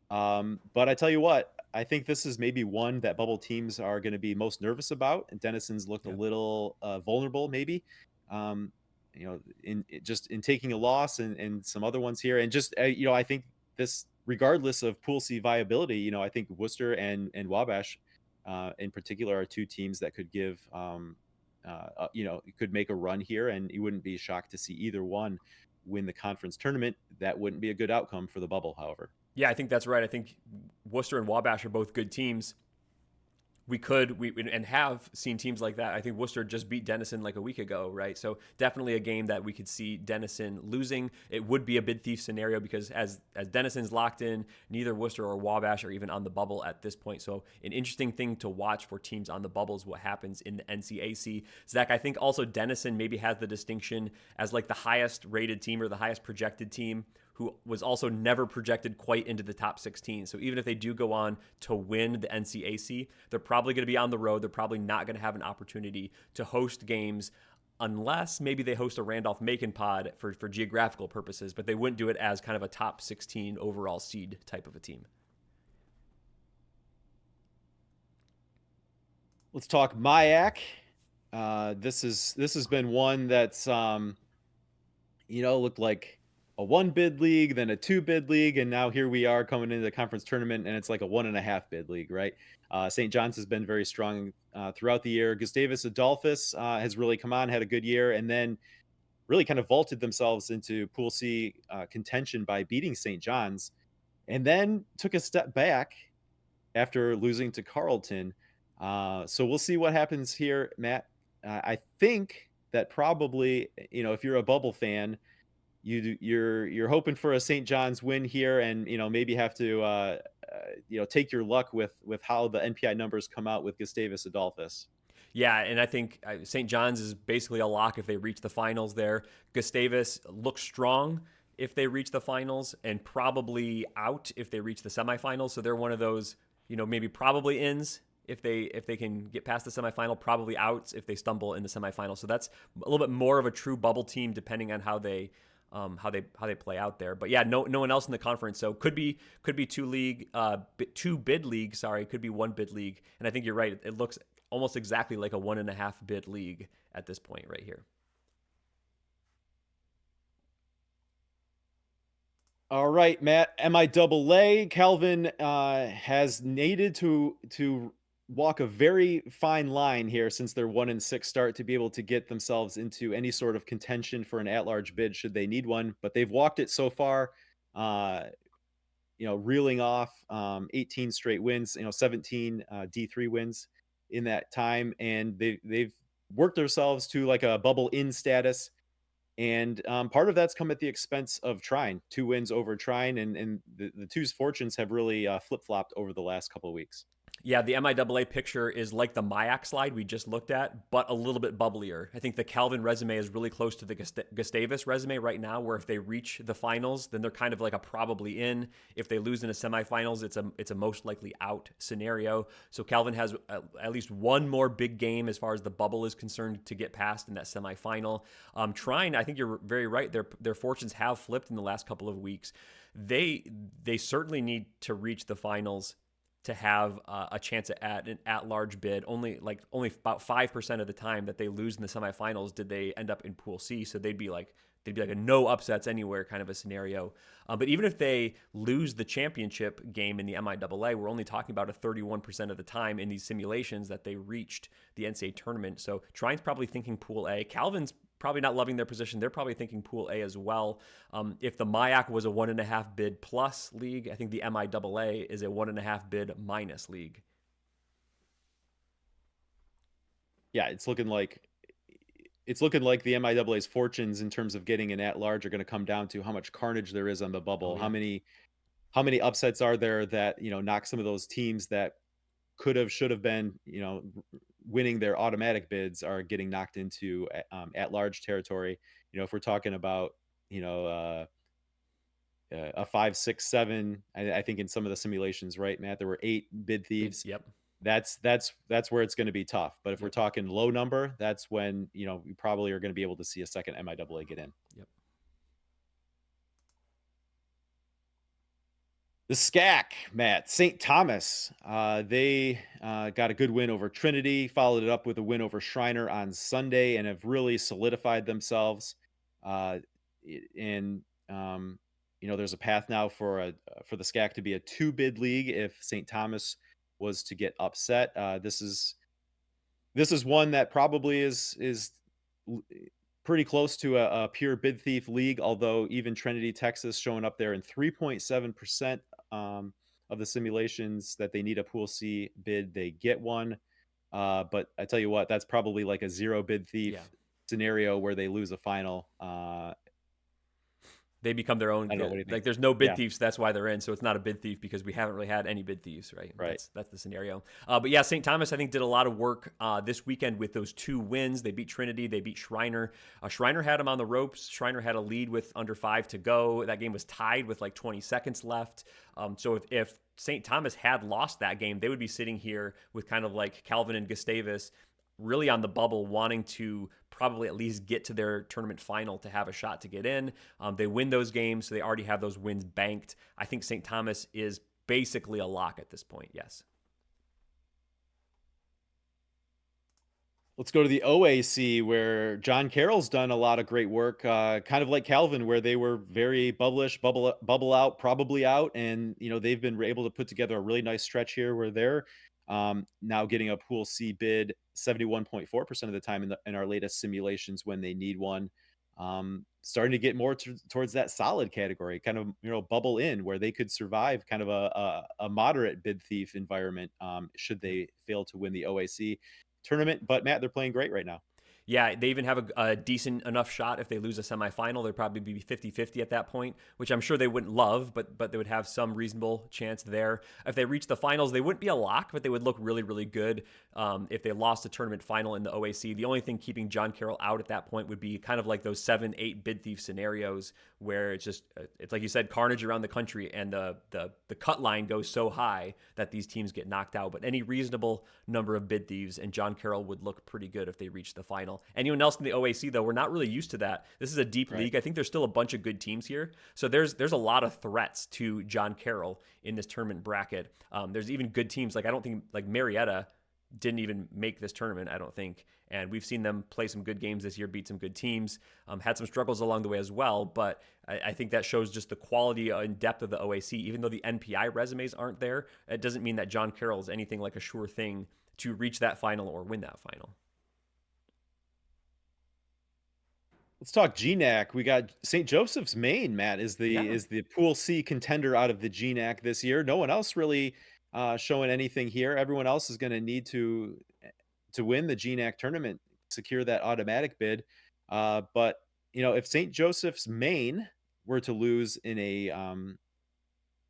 But I tell you what, I think this is maybe one that bubble teams are going to be most nervous about. And Denison's looked a Yeah. little vulnerable, maybe. Just in taking a loss and some other ones here, and just I think this, regardless of Pool C viability, I think Worcester and Wabash, in particular, are two teams that could give, could make a run here, and you wouldn't be shocked to see either one win the conference tournament. That wouldn't be a good outcome for the bubble, however. Yeah, I think that's right. I think Worcester and Wabash are both good teams. We have seen teams like that. I think Worcester just beat Denison like a week ago, right? So definitely a game that we could see Denison losing. It would be a bid thief scenario because as Denison's locked in, neither Worcester or Wabash are even on the bubble at this point. So an interesting thing to watch for teams on the bubble is what happens in the NCAC. Zach, I think also Denison maybe has the distinction as like the highest rated team or the highest projected team, who was also never projected quite into the top 16. So even if they do go on to win the NCAC, they're probably going to be on the road. They're probably not going to have an opportunity to host games unless maybe they host a Randolph-Macon pod for geographical purposes, but they wouldn't do it as kind of a top 16 overall seed type of a team. Let's talk MIAC. This has been one that's looked like a 1 bid league, then a 2 bid league, and now here we are coming into the conference tournament, and it's like a 1.5 bid league, right? St. John's has been very strong throughout the year. Gustavus Adolphus has really come on, had a good year, and then really kind of vaulted themselves into Pool C contention by beating St. John's, and then took a step back after losing to Carleton. So we'll see what happens here, Matt. I think that probably, if you're a bubble fan, you're hoping for a St. John's win here, and maybe have to take your luck with how the NPI numbers come out with Gustavus Adolphus. Yeah, and I think St. John's is basically a lock if they reach the finals there. Gustavus looks strong if they reach the finals, and probably out if they reach the semifinals. So they're one of those, maybe probably ins if they can get past the semifinal, probably outs if they stumble in the semifinal. So that's a little bit more of a true bubble team depending on how they play out there. But yeah, no one else in the conference. So could be 2 bid league. Sorry, could be 1 bid league. And I think you're right. It looks almost exactly like a 1.5 bid league at this point right here. All right, Matt. MIAA Calvin has needed to walk a very fine line here since their 1-6 start to be able to get themselves into any sort of contention for an at-large bid should they need one. But they've walked it so far. Reeling off 18 straight wins, 17 D3 wins in that time, and they've worked themselves to like a bubble in status. And part of that's come at the expense of Trine. 2 wins over Trine, and the two's fortunes have really flip-flopped over the last couple of weeks. Yeah, the MIAA picture is like the MIAC slide we just looked at, but a little bit bubblier. I think the Calvin resume is really close to the Gustavus resume right now, where if they reach the finals, then they're kind of like a probably in. If they lose in the semifinals, it's a most likely out scenario. So Calvin has at least one more big game as far as the bubble is concerned to get past in that semifinal. Trine, I think you're very right. Their fortunes have flipped in the last couple of weeks. They certainly need to reach the finals to have a chance at an at-large bid. Only about 5% of the time that they lose in the semifinals did they end up in Pool C. So they'd be like a no upsets anywhere kind of a scenario. But even if they lose the championship game in the MIAA, we're only talking about a 31% of the time in these simulations that they reached the NCAA tournament. So Trine's probably thinking Pool A. Calvin's probably not loving their position. They're probably thinking Pool A as well. If the MIAC was a 1.5 bid plus league, I think the MIAA is a 1.5 bid minus league. Yeah, it's looking like the MIAA's fortunes in terms of getting an at-large are going to come down to how much carnage there is on the bubble. Oh, yeah. How many upsets are there that knock some of those teams that should have been winning their automatic bids are getting knocked into at large territory. If we're talking about a 5, 6, 7, I think in some of the simulations, right, Matt, there were 8 bid thieves. Yep. That's where it's going to be tough. But if we're talking low number, that's when we probably are going to be able to see a second MIAA get in. Yep. The SCAC, Matt, St. Thomas, they got a good win over Trinity, followed it up with a win over Shriner on Sunday, and have really solidified themselves. Uh, and there's a path now for the SCAC to be a two-bid league if St. Thomas was to get upset. This is one that probably is l- pretty close to a pure bid thief league, although even Trinity, Texas showing up there in 3.7% of the simulations that they need a Pool C bid, they get one. But I tell you what, that's probably like a zero bid Yeah. thief scenario where they lose a final. They become their own. I don't know. What do you think? Like there's no bid Yeah, thieves, that's why they're in. So it's not a bid thief because we haven't really had any bid thieves, right? right. That's the scenario. But yeah, St. Thomas I think did a lot of work this weekend with those two wins. They beat Trinity, they beat Shriner. Shriner had them on the ropes. Shriner had a lead with under 5 to go. That game was tied with like 20 seconds left. So if St. Thomas had lost that game, they would be sitting here with kind of like Calvin and Gustavus really on the bubble, wanting to probably at least get to their tournament final to have a shot to get in. They win those games, so they already have those wins banked. I think St. Thomas is basically a lock at this point, yes. Let's go to the OAC where John Carroll's done a lot of great work, kind of like Calvin, where they were very bubblish, bubble out, probably out, and they've been able to put together a really nice stretch here where they're now getting a Pool C bid 71.4% of the time in our latest simulations when they need one. Starting to get more towards that solid category, kind of bubble in where they could survive kind of a moderate bid thief environment should they fail to win the OAC tournament. But Matt, they're playing great right now. Yeah, they even have a decent enough shot. If they lose a semifinal, they'd probably be 50-50 at that point, which I'm sure they wouldn't love, but they would have some reasonable chance there. If they reach the finals, they wouldn't be a lock, but they would look really, really good if they lost a tournament final in the OAC. The only thing keeping John Carroll out at that point would be kind of like those 7-8 bid thief scenarios where it's like you said, carnage around the country, and the cut line goes so high that these teams get knocked out. But any reasonable number of bid thieves, and John Carroll would look pretty good if they reach the final. Anyone else in the OAC, though, we're not really used to that. This is a deep league. I think there's still a bunch of good teams here. So there's a lot of threats to John Carroll in this tournament bracket. There's even good teams. Like I don't think like Marietta didn't even make this tournament, I don't think. And we've seen them play some good games this year, beat some good teams, had some struggles along the way as well. But I think that shows just the quality and depth of the OAC. Even though the NPI resumes aren't there, it doesn't mean that John Carroll is anything like a sure thing to reach that final or win that final. Let's talk Gnac. We got St. Joseph's Maine, Matt, is the Yeah. is the Pool C contender out of the Gnac this year. No one else really showing anything here. Everyone else is going to need to win the Gnac tournament, secure that automatic bid. But if St. Joseph's Maine were to lose in a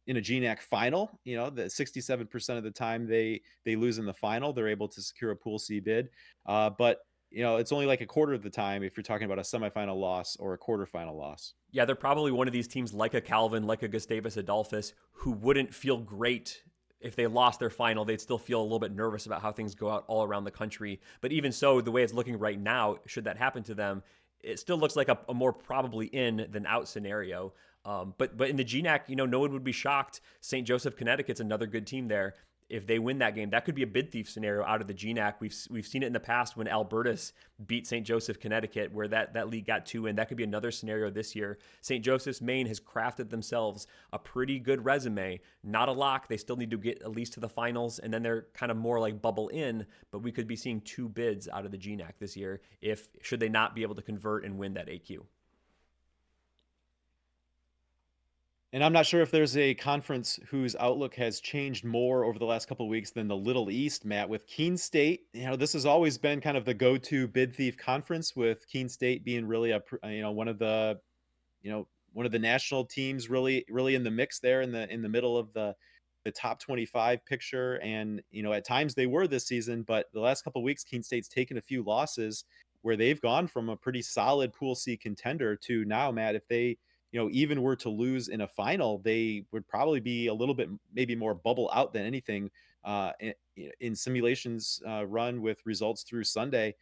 Gnac final, the 67% of the time they lose in the final, they're able to secure a Pool C bid. But it's only like a quarter of the time if you're talking about a semifinal loss or a quarterfinal loss. Yeah, they're probably one of these teams like a Calvin, like a Gustavus Adolphus, who wouldn't feel great if they lost their final. They'd still feel a little bit nervous about how things go out all around the country. But even so, the way it's looking right now, should that happen to them, it still looks like a more probably in than out scenario. But in the GNAC, no one would be shocked. St. Joseph, Connecticut's another good team there. If they win that game, that could be a bid thief scenario out of the GNAC. We've seen it in the past when Albertus beat St. Joseph, Connecticut, where that league got 2 in. That could be another scenario this year. St. Joseph's Maine has crafted themselves a pretty good resume. Not a lock. They still need to get at least to the finals, and then they're kind of more like bubble in. But we could be seeing 2 bids out of the GNAC this year should they not be able to convert and win that AQ. And I'm not sure if there's a conference whose outlook has changed more over the last couple of weeks than the Little East, Matt, with Keene State. This has always been kind of the go-to bid thief conference, with Keene State being really one of the national teams really in the mix there in the middle of the top 25 picture. And at times they were this season, but the last couple of weeks Keene State's taken a few losses where they've gone from a pretty solid Pool C contender to now, Matt, if they even were to lose in a final, they would probably be a little bit maybe more bubble out than anything in simulations run with results through Sunday.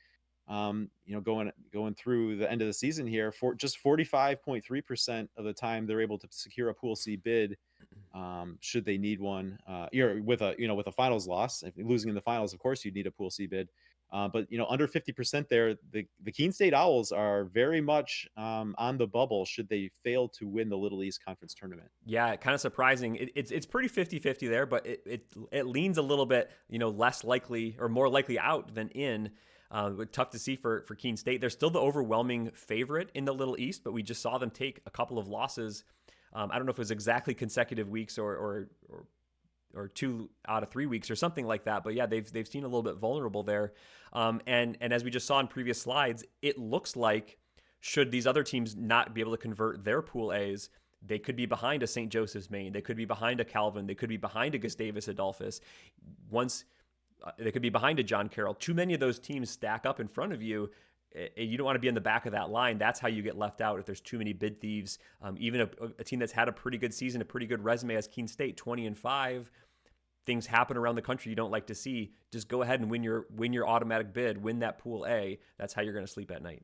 Going through the end of the season here, for just 45.3% of the time they're able to secure a Pool C bid. should they need one. You're with a finals loss, if losing in the finals, of course, you'd need a Pool C bid. But under 50% there, the Keene State Owls are very much on the bubble should they fail to win the Little East Conference tournament. Yeah, kind of surprising. It's pretty 50-50 there, but it leans a little bit, less likely or more likely out than in. Tough to see for Keene State. They're still the overwhelming favorite in the Little East, but we just saw them take a couple of losses. I don't know if it was exactly consecutive weeks or 2 out of 3 weeks or something like that. But yeah, they've seen a little bit vulnerable there. And as we just saw in previous slides, it looks like should these other teams not be able to convert their Pool A's, they could be behind a St. Joseph's Maine. They could be behind a Calvin. They could be behind a Gustavus Adolphus. They could be behind a John Carroll. Too many of those teams stack up in front of you. You don't want to be in the back of that line. That's how you get left out if there's too many bid thieves. Even a team that's had a pretty good season, a pretty good resume as Keene State, 20-5. Things happen around the country you don't like to see. Just go ahead and win your automatic bid, win that Pool A. That's how you're going to sleep at night.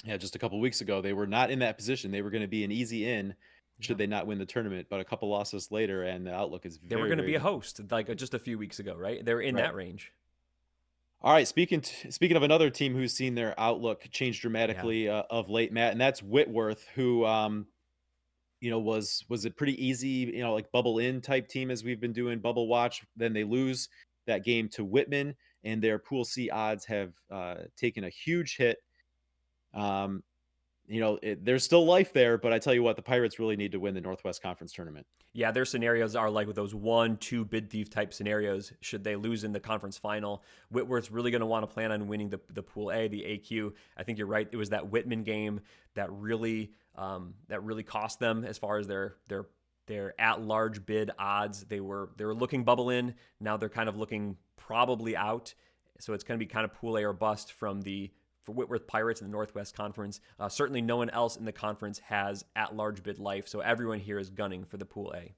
Yeah, just a couple of weeks ago, they were not in that position. They were going to be an easy in should they not win the tournament, but a couple losses later, and the outlook is very, they were going to be a different. host like just a few weeks ago, right? They were in that range. All right, speaking of another team who's seen their outlook change Yeah. dramatically of late, Matt, and that's Whitworth, who was a pretty easy, like bubble in type team as we've been doing bubble watch. Then they lose that game to Whitman, and their Pool C odds have taken a huge hit. There's still life there, but I tell you what, the Pirates really need to win the Northwest Conference tournament. Yeah, their scenarios are like with those 1-2 bid thief type scenarios. Should they lose in the conference final, Whitworth's really going to want to plan on winning the Pool A, the AQ. I think you're right. It was that Whitman game that really cost them as far as their at-large bid odds. They were looking bubble in. Now they're kind of looking probably out. So it's going to be kind of Pool A or bust for Whitworth Pirates in the Northwest Conference. Certainly no one else in the conference has at-large bid life, so everyone here is gunning for the Pool A.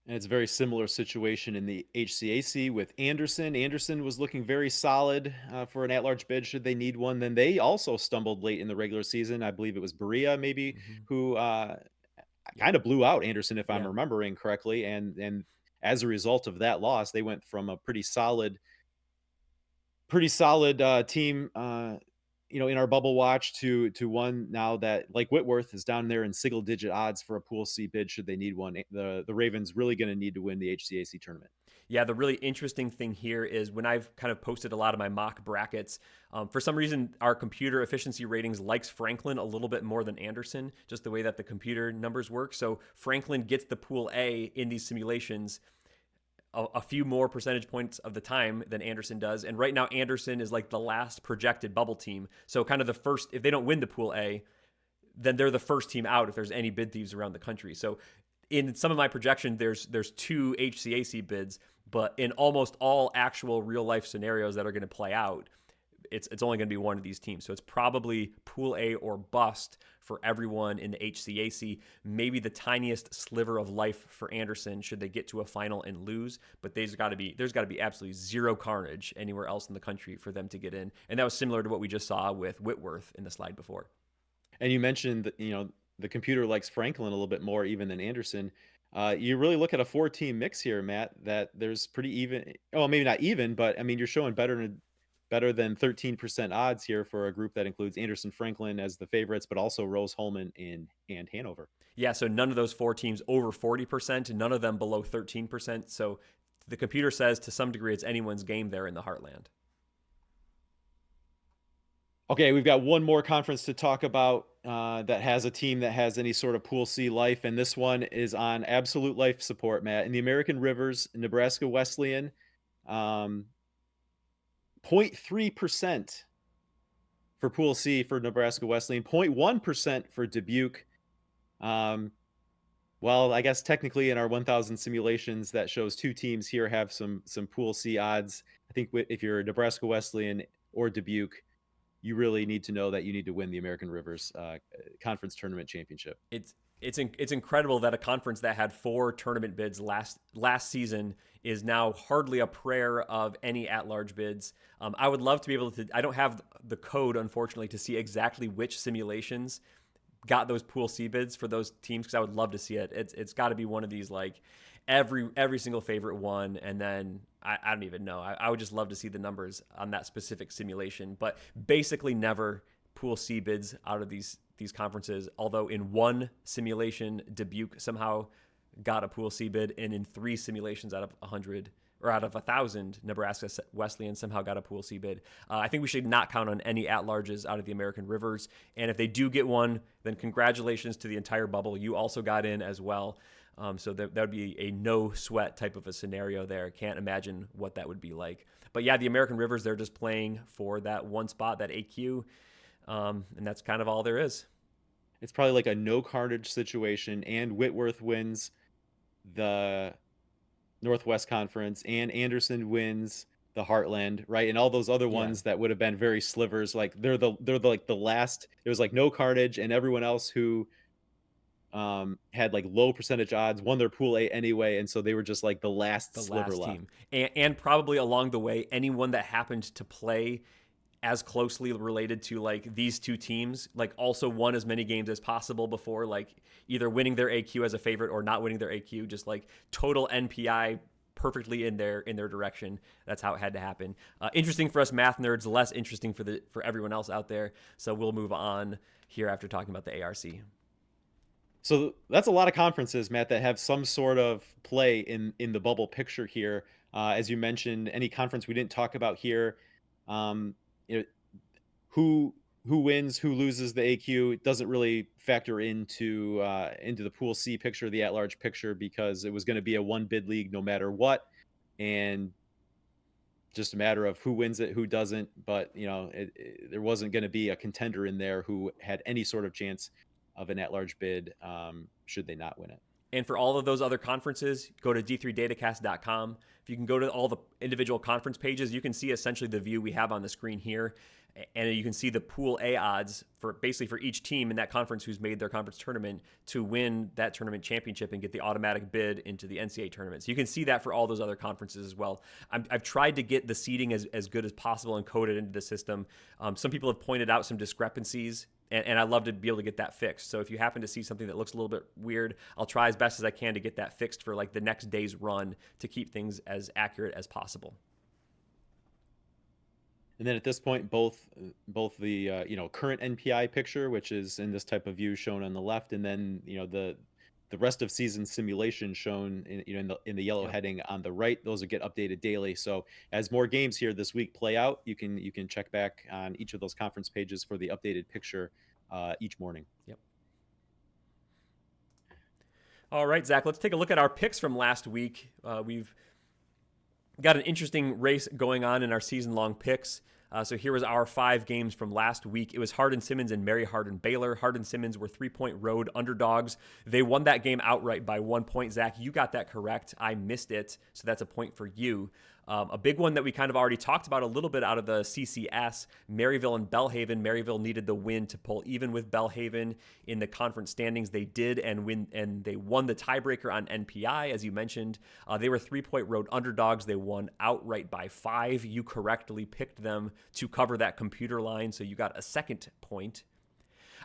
And it's a very similar situation in the HCAC with Anderson. Anderson was looking very solid for an at-large bid should they need one. Then they also stumbled late in the regular season. I believe it was Berea maybe who kind of blew out Anderson, if I'm remembering correctly. And as a result of that loss, they went from a pretty solid team, in our bubble watch to one now that, like Whitworth, is down there in single-digit odds for a Pool C bid should they need one. The Ravens really going to need to win the HCAC tournament. Yeah, the really interesting thing here is when I've kind of posted a lot of my mock brackets, for some reason, our computer efficiency ratings likes Franklin a little bit more than Anderson, just the way that the computer numbers work. So Franklin gets the Pool A in these simulations a few more percentage points of the time than Anderson does. And right now, Anderson is like the last projected bubble team. So kind of the first, if they don't win the Pool A, then they're the first team out if there's any bid thieves around the country. So in some of my projection, there's 2 HCAC bids, but in almost all actual real life scenarios that are going to play out, it's only going to be one of these teams. So it's probably Pool A or bust for everyone in the HCAC. Maybe the tiniest sliver of life for Anderson should they get to a final and lose. But there's got to be absolutely zero carnage anywhere else in the country for them to get in. And that was similar to what we just saw with Whitworth in the slide before. And you mentioned that the computer likes Franklin a little bit more even than Anderson. You really look at a 4-team mix here, Matt, that there's pretty even. Oh, maybe not even, but I mean, you're showing better than 13% odds here for a group that includes Anderson, Franklin as the favorites, but also Rose, Holman, and Hanover. Yeah, so none of those 4 teams over 40%, none of them below 13%. So the computer says to some degree it's anyone's game there in the Heartland. Okay, we've got one more conference to talk about that has a team that has any sort of Pool C life, and this one is on absolute life support, Matt. In the American Rivers, Nebraska Wesleyan, 0.3% for Pool C for Nebraska Wesleyan, 0.1% for Dubuque. Well, I guess technically in our 1,000 simulations, that shows 2 teams here have some Pool C odds. I think if you're Nebraska Wesleyan or Dubuque, you really need to know that you need to win the American Rivers Conference Tournament Championship. It's incredible that a conference that had 4 tournament bids last season is now hardly a prayer of any at-large bids. I would love to be able to. I don't have the code, unfortunately, to see exactly which simulations got those Pool C bids for those teams, because I would love to see it. It's got to be one of these, like every single favorite one, and then I don't even know. I would just love to see the numbers on that specific simulation, but basically never Pool C bids out of these conferences. Although in one simulation, Dubuque somehow got a Pool C bid, and in 3 simulations out of 100 or out of 1,000, Nebraska Wesleyan somehow got a Pool C bid. I think we should not count on any at-larges out of the American Rivers. And if they do get one, then congratulations to the entire bubble. You also got in as well. So that would be a no sweat type of a scenario there. Can't imagine what that would be like. But yeah, the American Rivers, they're just playing for that one spot, that AQ. And that's kind of all there is. It's probably like a no carnage situation, and Whitworth wins the Northwest Conference, and Anderson wins the Heartland, right? And all those other ones that would have been very slivers, like they're like the last. It was like no carnage, and everyone else who had like low percentage odds won their Pool A anyway, and so they were just like the last sliver left. Team. And probably along the way, anyone that happened to play as closely related to like these two teams, like also won as many games as possible before, like either winning their AQ as a favorite or not winning their AQ, just like total NPI perfectly in their direction. That's how it had to happen. Interesting for us math nerds, less interesting for everyone else out there. So we'll move on here after talking about the ARC. So that's a lot of conferences, Matt, that have some sort of play in the bubble picture here. As you mentioned, any conference we didn't talk about here, who wins, who loses the AQ, it doesn't really factor into the Pool C picture, the at-large picture, because it was going to be a one bid league no matter what, and just a matter of who wins it, who doesn't. But there wasn't going to be a contender in there who had any sort of chance of an at-large bid should they not win it. And for all of those other conferences, go to d3datacast.com. If you can go to all the individual conference pages, you can see essentially the view we have on the screen here. And you can see the Pool A odds for basically for each team in that conference who's made their conference tournament to win that tournament championship and get the automatic bid into the NCAA tournament. So you can see that for all those other conferences as well. I've tried to get the seeding as good as possible and code it into the system. Some people have pointed out some discrepancies, and I love to be able to get that fixed. So if you happen to see something that looks a little bit weird, I'll try as best as I can to get that fixed for like the next day's run to keep things as accurate as possible. And then at this point, both the current NPI picture, which is in this type of view shown on the left, and then the rest of season simulation shown in the yellow heading on the right. Those will get updated daily. So as more games here this week play out, you can check back on each of those conference pages for the updated picture each morning. Yep. All right, Zach, let's take a look at our picks from last week. We've got an interesting race going on in our season-long picks. So here was our 5 games from last week. It was Hardin-Simmons and Mary Hardin-Baylor. Hardin-Simmons were 3-point road underdogs. They won that game outright by 1 point. Zach, you got that correct. I missed it, so that's a point for you. A big one that we kind of already talked about a little bit out of the CCS, Maryville and Belhaven. Maryville needed the win to pull even with Belhaven in the conference standings. They did, and they won the tiebreaker on NPI, as you mentioned. They were 3-point road underdogs. They won outright by 5. You correctly picked them to cover that computer line, so you got a second point.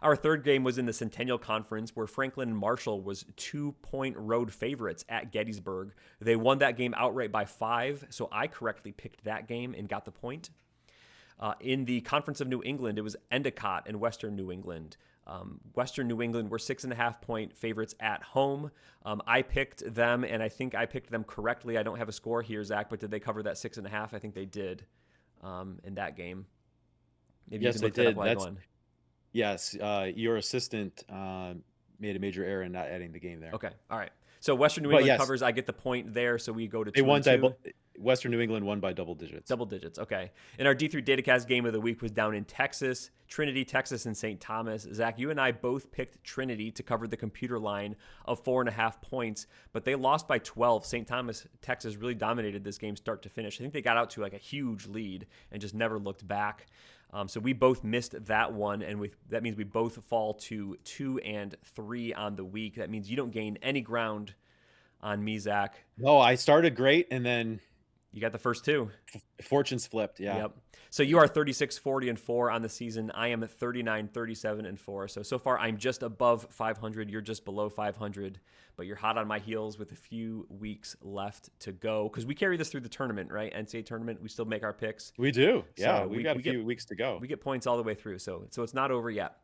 Our third game was in the Centennial Conference, where Franklin and Marshall was 2-point road favorites at Gettysburg. They won that game outright by 5, so I correctly picked that game and got the point. In the Conference of New England, it was Endicott and Western New England. Western New England were 6.5-point favorites at home. I picked them, and I think I picked them correctly. I don't have a score here, Zach, but did they cover that 6.5? I think they did in that game. Maybe yes, you can look they that did. up while I'm going. Yes, your assistant made a major error in not adding the game there. Okay, all right. So Western New England covers. I get the point there. So we go to 2-2. Western New England won by double digits. Double digits. Okay. And our D3 Datacast game of the week was down in Texas, Trinity, Texas, and St. Thomas. Zach, you and I both picked Trinity to cover the computer line of 4.5 points, but they lost by 12. St. Thomas, Texas really dominated this game start to finish. I think they got out to like a huge lead and just never looked back. So we both missed that one, and that means we both fall to 2 and 3 on the week. That means you don't gain any ground on me, Zach. No, I started great, and then You got the first two. Fortune's flipped. Yeah. Yep. So you are 36-40-4 on the season. I am at 39-37-4. So far I'm just above 500. You're just below 500, but you're hot on my heels with a few weeks left to go because we carry this through the tournament, right? NCAA tournament. We still make our picks. We do. Yeah, So we've got a few weeks to go. We get points all the way through. So it's not over yet.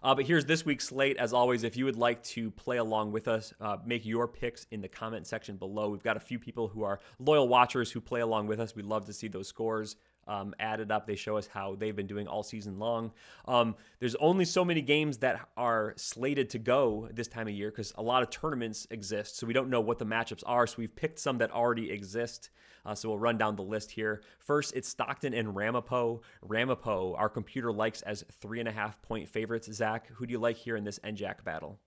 But here's this week's slate. As always, if you would like to play along with us, make your picks in the comment section below. We've got a few people who are loyal watchers who play along with us. We'd love to see those scores added up. They show us how they've been doing all season long. There's only so many games that are slated to go this time of year because a lot of tournaments exist, so we don't know what the matchups are. So we've picked some that already exist. So we'll run down the list here. First, it's Stockton and Ramapo. Ramapo, our computer likes as 3.5-point favorites. Zach, who do you like here in this NJAC battle?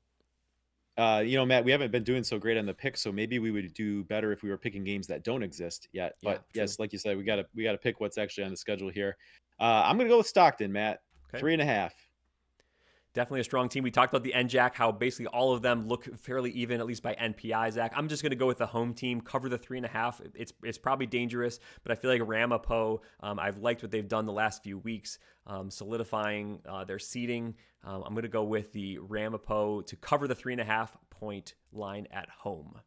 Matt, we haven't been doing so great on the picks, so maybe we would do better if we were picking games that don't exist yet. But Yeah, yes, like you said, we gotta pick what's actually on the schedule here. I'm gonna go with Stockton, Matt. Okay. 3.5. Definitely a strong team. We talked about the NJAC, how basically all of them look fairly even, at least by NPI, Zach. I'm just going to go with the home team, cover the 3.5. It's probably dangerous, but I feel like Ramapo, I've liked what they've done the last few weeks, solidifying their seeding. I'm going to go with the Ramapo to cover the 3.5-point line at home.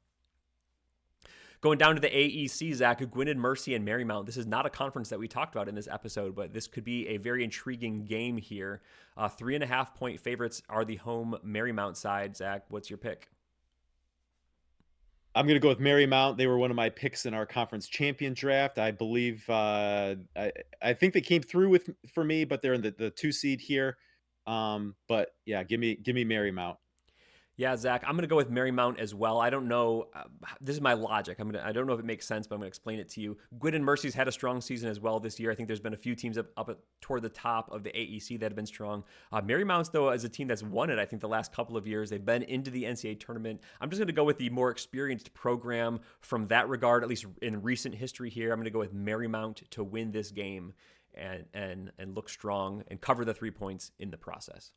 Going down to the AEC, Zach, Gwynedd Mercy and Marymount. This is not a conference that we talked about in this episode, but this could be a very intriguing game here. 3.5-point favorites are the home Marymount side. Zach, what's your pick? I'm going to go with Marymount. They were one of my picks in our conference champion draft. I believe I think they came through for me, but they're in the 2 seed here. But yeah, give me Marymount. Yeah, Zach, I'm going to go with Marymount as well. I don't know. This is my logic. I don't know if it makes sense, but I'm going to explain it to you. Gwynedd Mercy's had a strong season as well this year. I think there's been a few teams up toward the top of the AEC that have been strong. Marymount, though, is a team that's won it, I think, the last couple of years. They've been into the NCAA tournament. I'm just going to go with the more experienced program from that regard, at least in recent history here. I'm going to go with Marymount to win this game and look strong and cover the 3 points in the process.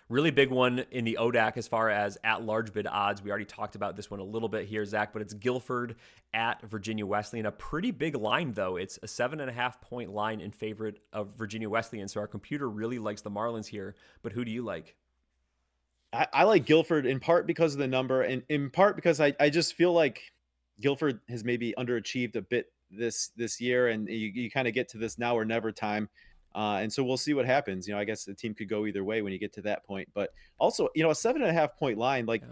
Really big one in the Odac as far as at-large bid odds. We already talked about this one a little bit here, Zach, but it's Guilford at Virginia Wesleyan. A pretty big line, though. It's a 7.5-point line in favor of Virginia Wesleyan, so our computer really likes the Marlins here. But who do you like? I like Guilford in part because of the number and in part because I just feel like Guilford has maybe underachieved a bit this year, and you kind of get to this now or never time. And so we'll see what happens. I guess the team could go either way when you get to that point. But also, a 7.5-point line, like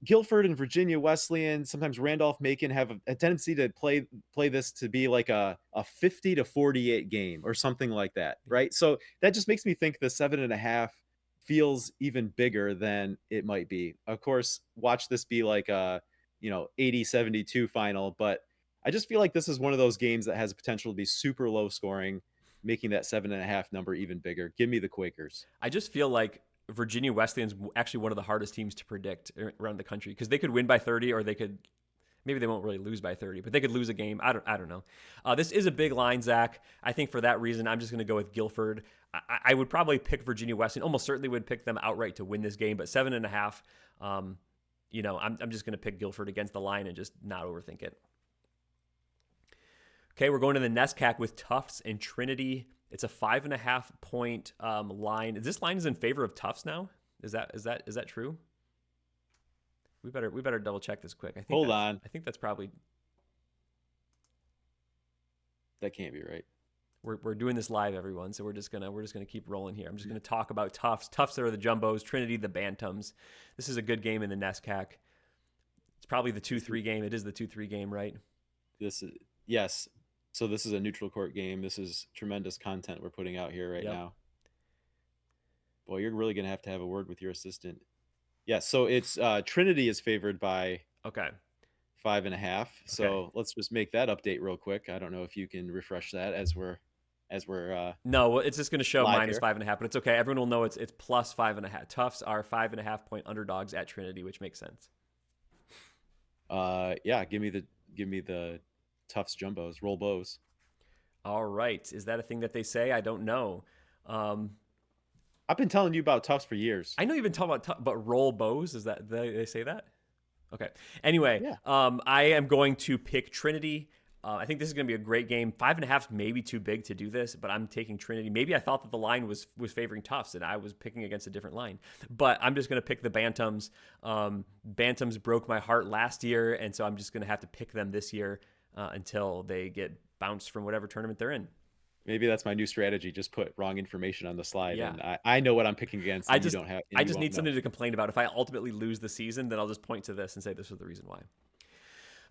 Guilford and Virginia Wesleyan, sometimes Randolph-Macon have a tendency to play this to be like a 50-48 game or something like that, right? So that just makes me think the 7.5 feels even bigger than it might be. Of course, watch this be like a 80-72 final, but I just feel like this is one of those games that has potential to be super low scoring, making that 7.5 number even bigger. Give me the Quakers. I just feel like Virginia Wesleyan's actually one of the hardest teams to predict around the country because they could win by 30 or maybe they won't really lose by 30, but they could lose a game. I don't know. This is a big line, Zach. I think for that reason, I'm just going to go with Guilford. I would probably pick Virginia Wesleyan. Almost certainly would pick them outright to win this game, but 7.5, I'm just going to pick Guilford against the line and just not overthink it. Okay, we're going to the Nescac with Tufts and Trinity. It's a 5.5-point line. This line is in favor of Tufts now. Is that true? We better double check this quick. Hold on. I think that's probably. That can't be right. We're doing this live, everyone. So we're just gonna keep rolling here. I'm just gonna talk about Tufts. Tufts are the jumbos. Trinity the bantams. This is a good game in the Nescac. It's probably the 2-3 game. It is the 2-3 game, right? Yes. So this is a neutral court game. This is tremendous content we're putting out here right now. Boy, you're really going to have a word with your assistant. Yeah, so it's Trinity is favored by 5.5. So let's just make that update real quick. I don't know if you can refresh that as we're no, it's just going to show minus 5.5, but it's okay. Everyone will know it's plus 5.5. Tufts are 5.5-point underdogs at Trinity, which makes sense. Yeah, give me the Tufts jumbos, roll bows. All right. Is that a thing that they say? I don't know. I've been telling you about Tufts for years. I know you've been talking about but roll bows. Is that they say that? Okay. Anyway, Yeah. I am going to pick Trinity. I think this is going to be a great game. 5.5 may be too big to do this, but I'm taking Trinity. Maybe I thought that the line was favoring Tufts, and I was picking against a different line. But I'm just going to pick the Bantams. Bantams broke my heart last year, and so I'm just going to have to pick them this year until they get bounced from whatever tournament they're in. Maybe that's my new strategy. Just put wrong information on the slide, Yeah. and I know what I'm picking against, I and you just don't have, and I you just won't need know. something to complain about. If I ultimately lose the season, then I'll just point to this and say this was the reason why.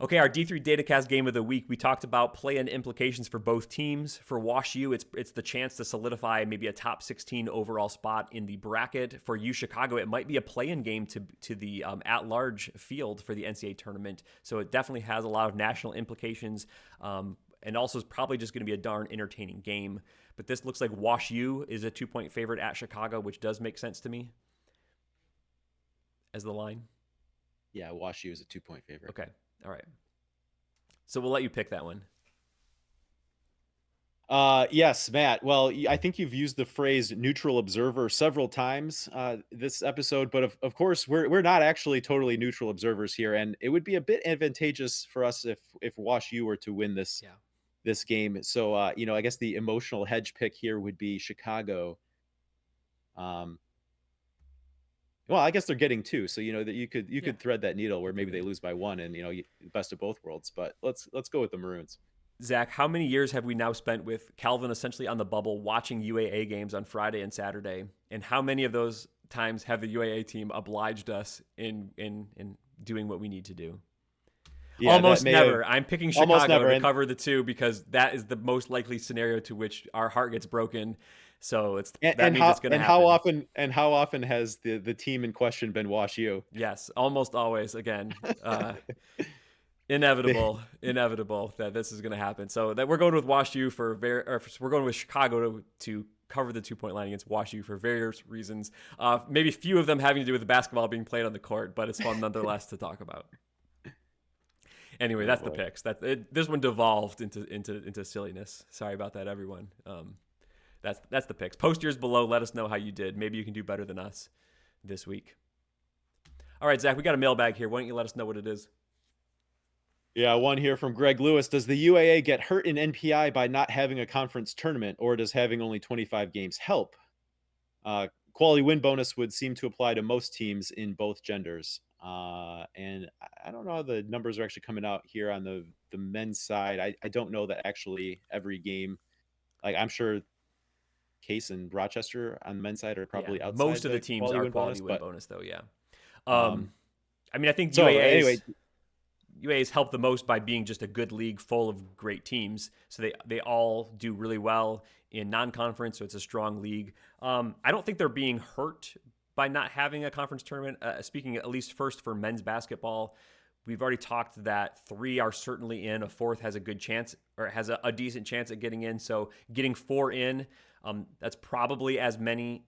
Okay, our D3 Datacast game of the week. We talked about play-in implications for both teams. For Wash U, it's the chance to solidify maybe a top 16 overall spot in the bracket. For U Chicago, it might be a play-in game to the at-large field for the NCAA tournament. So it definitely has a lot of national implications, and also is probably just going to be a darn entertaining game. But this looks like Wash U is a 2-point favorite at Chicago, which does make sense to me as the line. Yeah, Wash U is a 2-point favorite. Okay. All right. So we'll let you pick that one. Yes, Matt. Well, I think you've used the phrase neutral observer several times this episode, but of course we're not actually totally neutral observers here, and it would be a bit advantageous for us if Wash U were to win this game. So I guess the emotional hedge pick here would be Chicago. Well, I guess they're getting two, so that you could thread that needle where maybe they lose by one, and best of both worlds. But let's go with the Maroons. Zach, how many years have we now spent with Calvin essentially on the bubble watching UAA games on Friday and Saturday? And how many of those times have the UAA team obliged us in doing what we need to do? Yeah, almost never. I'm picking Chicago to cover the two because that is the most likely scenario to which our heart gets broken. So it's going to happen. How often has the team in question been Wash U? Yes, almost always. Again, inevitable that this is going to happen. So that we're going with Wash U we're going with Chicago to cover the 2-point line against Wash U for various reasons. Maybe few of them having to do with the basketball being played on the court, but it's fun nonetheless to talk about. Anyway, that's the picks. This one devolved into silliness. Sorry about that, everyone. That's the picks. Post yours below. Let us know how you did. Maybe you can do better than us this week. All right, Zach, we got a mailbag here. Why don't you let us know what it is? Yeah, one here from Greg Lewis. Does the UAA get hurt in NPI by not having a conference tournament, or does having only 25 games help? Quality win bonus would seem to apply to most teams in both genders. And I don't know how the numbers are actually coming out here on the men's side. I don't know that actually every game, like I'm sure Case and Rochester on the men's side are probably outside. Most of the teams are quality win bonus though. Yeah. I mean, I think UAA's helped the most by being just a good league full of great teams. So they all do really well in non-conference. So it's a strong league. I don't think they're being hurt by not having a conference tournament. Speaking at least first for men's basketball, we've already talked that 3 are certainly in. A 4th has a good chance or has a decent chance at getting in. So getting 4 in, that's probably as many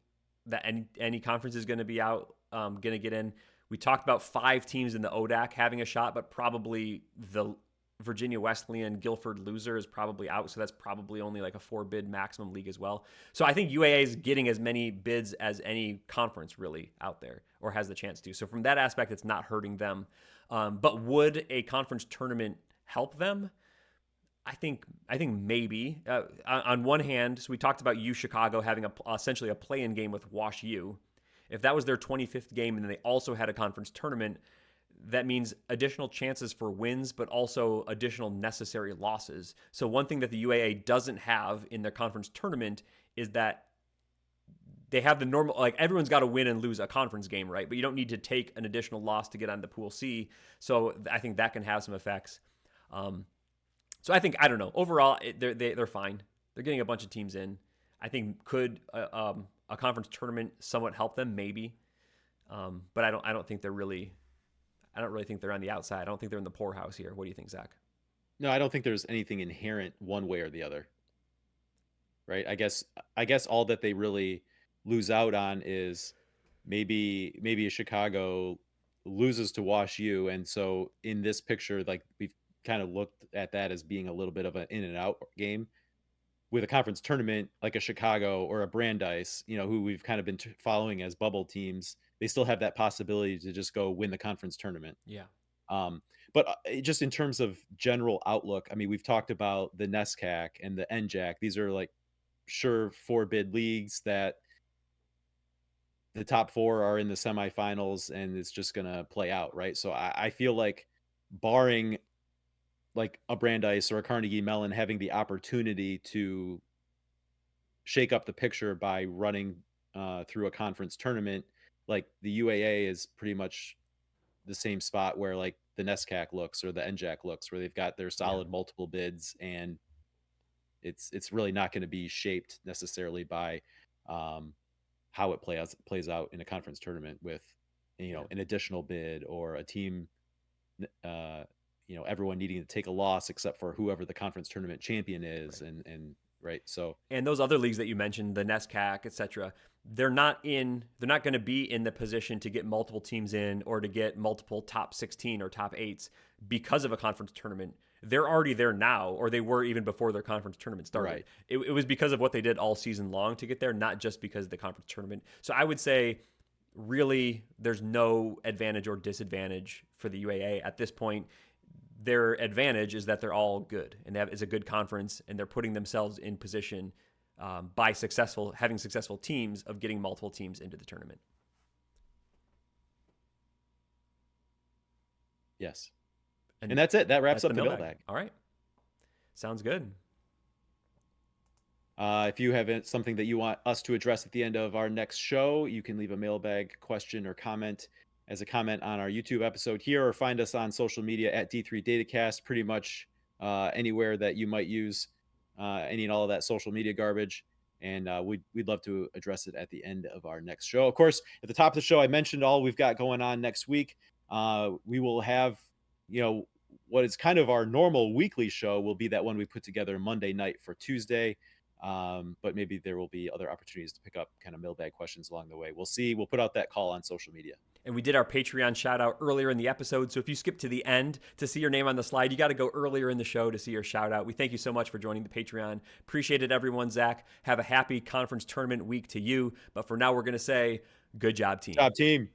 that any conference is going to be out, going to get in. We talked about 5 teams in the Odac having a shot, but probably the Virginia Wesleyan Guilford loser is probably out. So that's probably only like a 4 bid maximum league as well. So I think UAA is getting as many bids as any conference really out there or has the chance to. So from that aspect, it's not hurting them. But would a conference tournament help them? I think maybe. On one hand, so we talked about U Chicago having essentially a play-in game with Wash U. If that was their 25th game and they also had a conference tournament, that means additional chances for wins, but also additional necessary losses. So one thing that the UAA doesn't have in their conference tournament is that they have the normal, like everyone's got to win and lose a conference game, right? But you don't need to take an additional loss to get on the Pool C. So I think that can have some effects. So I think, I don't know. Overall, they're fine. They're getting a bunch of teams in. I think could a conference tournament somewhat help them? Maybe. But I don't think they're really. I don't really think they're on the outside. I don't think they're in the poorhouse here. What do you think, Zach? No, I don't think there's anything inherent one way or the other. Right? I guess all that they really lose out on is maybe a Chicago loses to Wash U, and so in this picture, like we've kind of looked at that as being a little bit of an in and out game. With a conference tournament like a Chicago or a Brandeis, who we've kind of been following as bubble teams, they still have that possibility to just go win the conference tournament. Yeah. But just in terms of general outlook, I mean, we've talked about the Nescac and the NJAC. These are like sure 4-bid leagues that the top 4 are in the semifinals, and it's just gonna play out, right? So I feel like barring like a Brandeis or a Carnegie Mellon having the opportunity to shake up the picture by running through a conference tournament, like the UAA is pretty much the same spot where like the Nescac looks or the NJAC looks, where they've got their Yeah. solid multiple bids, and it's really not going to be shaped necessarily by um, how it plays out in a conference tournament with Yeah. an additional bid or a team uh, everyone needing to take a loss except for whoever the conference tournament champion is, Right. and right. So And those other leagues that you mentioned, the NESCAC, et cetera, they're not going to be in the position to get multiple teams in or to get multiple top 16 or top 8s because of a conference tournament. They're already there now, or they were even before their conference tournament started. right. It was because of what they did all season long to get there, not just because of the conference tournament. So I would say really there's no advantage or disadvantage for the UAA at this point. Their advantage is that they're all good and that is a good conference, and they're putting themselves in position by having successful teams of getting multiple teams into the tournament. Yes. And that's it. That wraps up the mailbag. All right. Sounds good. If you have something that you want us to address at the end of our next show, you can leave a mailbag question or comment as a comment on our YouTube episode here, or find us on social media at D3 Datacast, pretty much anywhere that you might use any and all of that social media garbage. And we'd love to address it at the end of our next show. Of course, at the top of the show, I mentioned all we've got going on next week. We will have, what is kind of our normal weekly show will be that one we put together Monday night for Tuesday. But maybe there will be other opportunities to pick up kind of mailbag questions along the way. We'll see. We'll put out that call on social media. And we did our Patreon shout out earlier in the episode. So if you skip to the end to see your name on the slide, you got to go earlier in the show to see your shout out. We thank you so much for joining the Patreon. Appreciate it, everyone. Zach, have a happy conference tournament week to you. But for now, we're going to say good job, team. Good job, team.